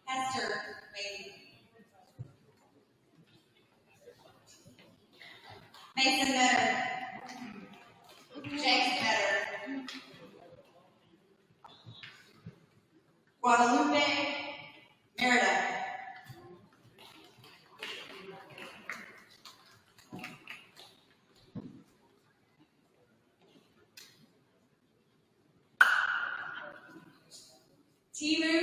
Hester Maybe. Mason Metter. James Metter. Guadalupe Merida. Timu.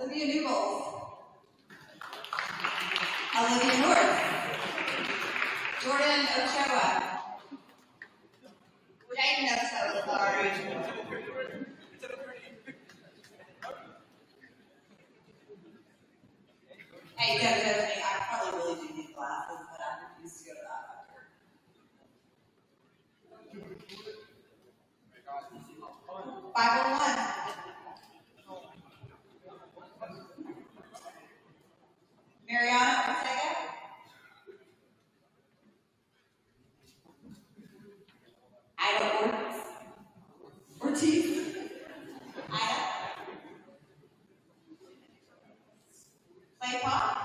Olivia Newbold. Olivia North. Jordan Ochoa. Jaden Ochoa, sorry. Hey, Joe, I probably really do need glasses, but I refuse to go to that doctor. 501. Mariana Ortega. Ida Ortiz. Ida. Clay Pop.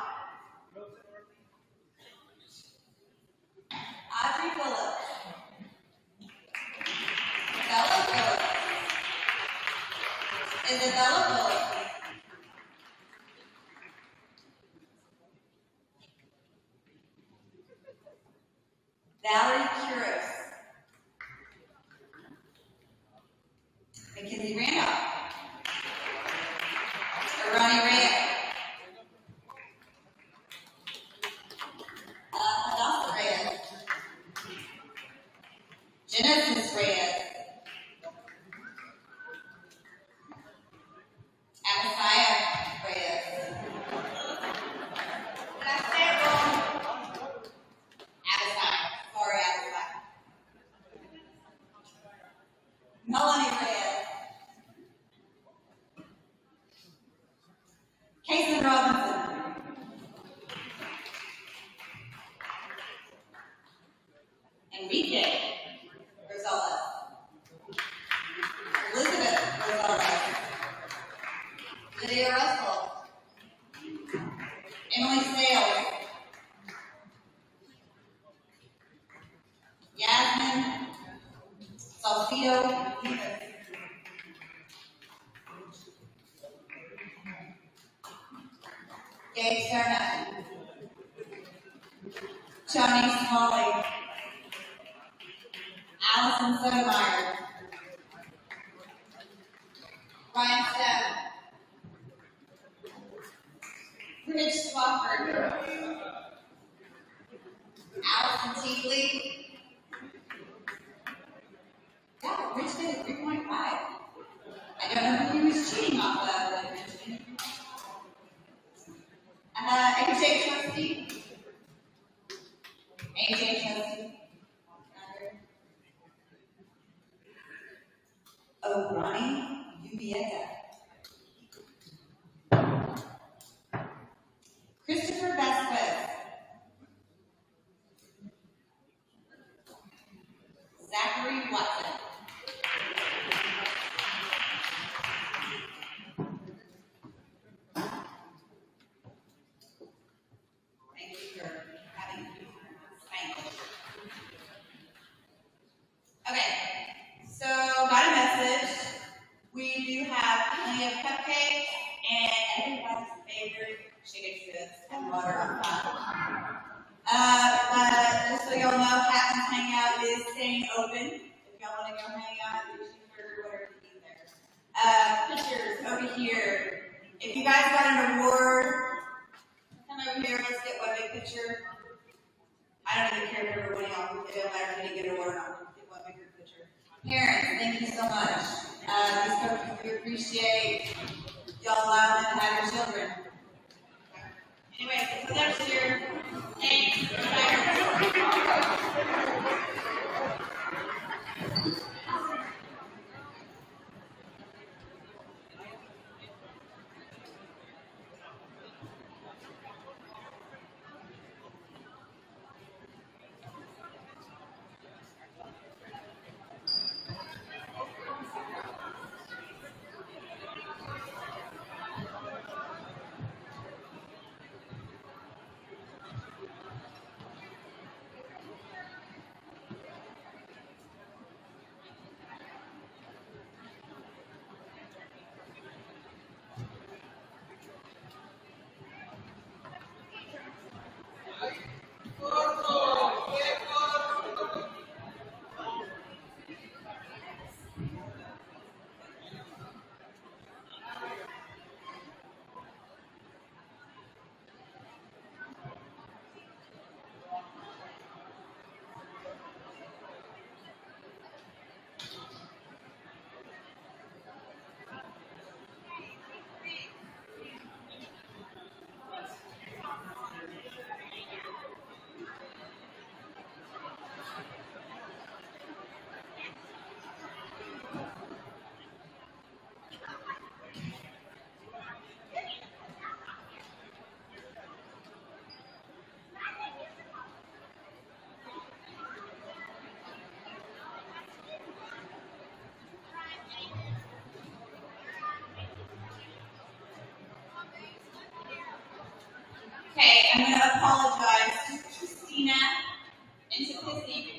Audrey Phillips. Bella Phillips. Isabella Phillips. Valerie Kuros. Mackenzie Randolph. Ronnie Reyes. Hadassah Reyes. Genesis Reyes. Amasiah Reyes. Did I say it wrong? Amasiah. Sorry, Amasiah. Melanie Reyes. Kason Robinson. Enrique Rosales. Elizabeth Rosales. Lydia Russell. Emily Sales. Yasmin Salcido. Gabe Serna. Johnny Smalley. Allison Sotomayor. Ryan Stone. Rich Swafford. Allison Teagley. Yeah, Rich did a 3.5. I don't know who he was cheating off of, but Rich. AJ Trustee. AJ Trustee. O'Brien Ubieta. Christopher Vasquez. Zachary Watson. Thank you for having me. Okay, so got a message. We do have plenty of cupcakes and everybody's favorite chicken strips and water on top. open. If y'all want to go hang out, get your cheeseburger, whatever you eat there. Pictures over here. If you guys got an award, come over here. Let's get one big picture. I don't even care if everybody else, it doesn't matter if you get an award or not. Get one bigger picture. Parents, thank you so much. These coaches, we appreciate y'all allowing them to have your children. Anyway, until next year, thanks. Okay, I'm going to apologize to Christina and to Kissy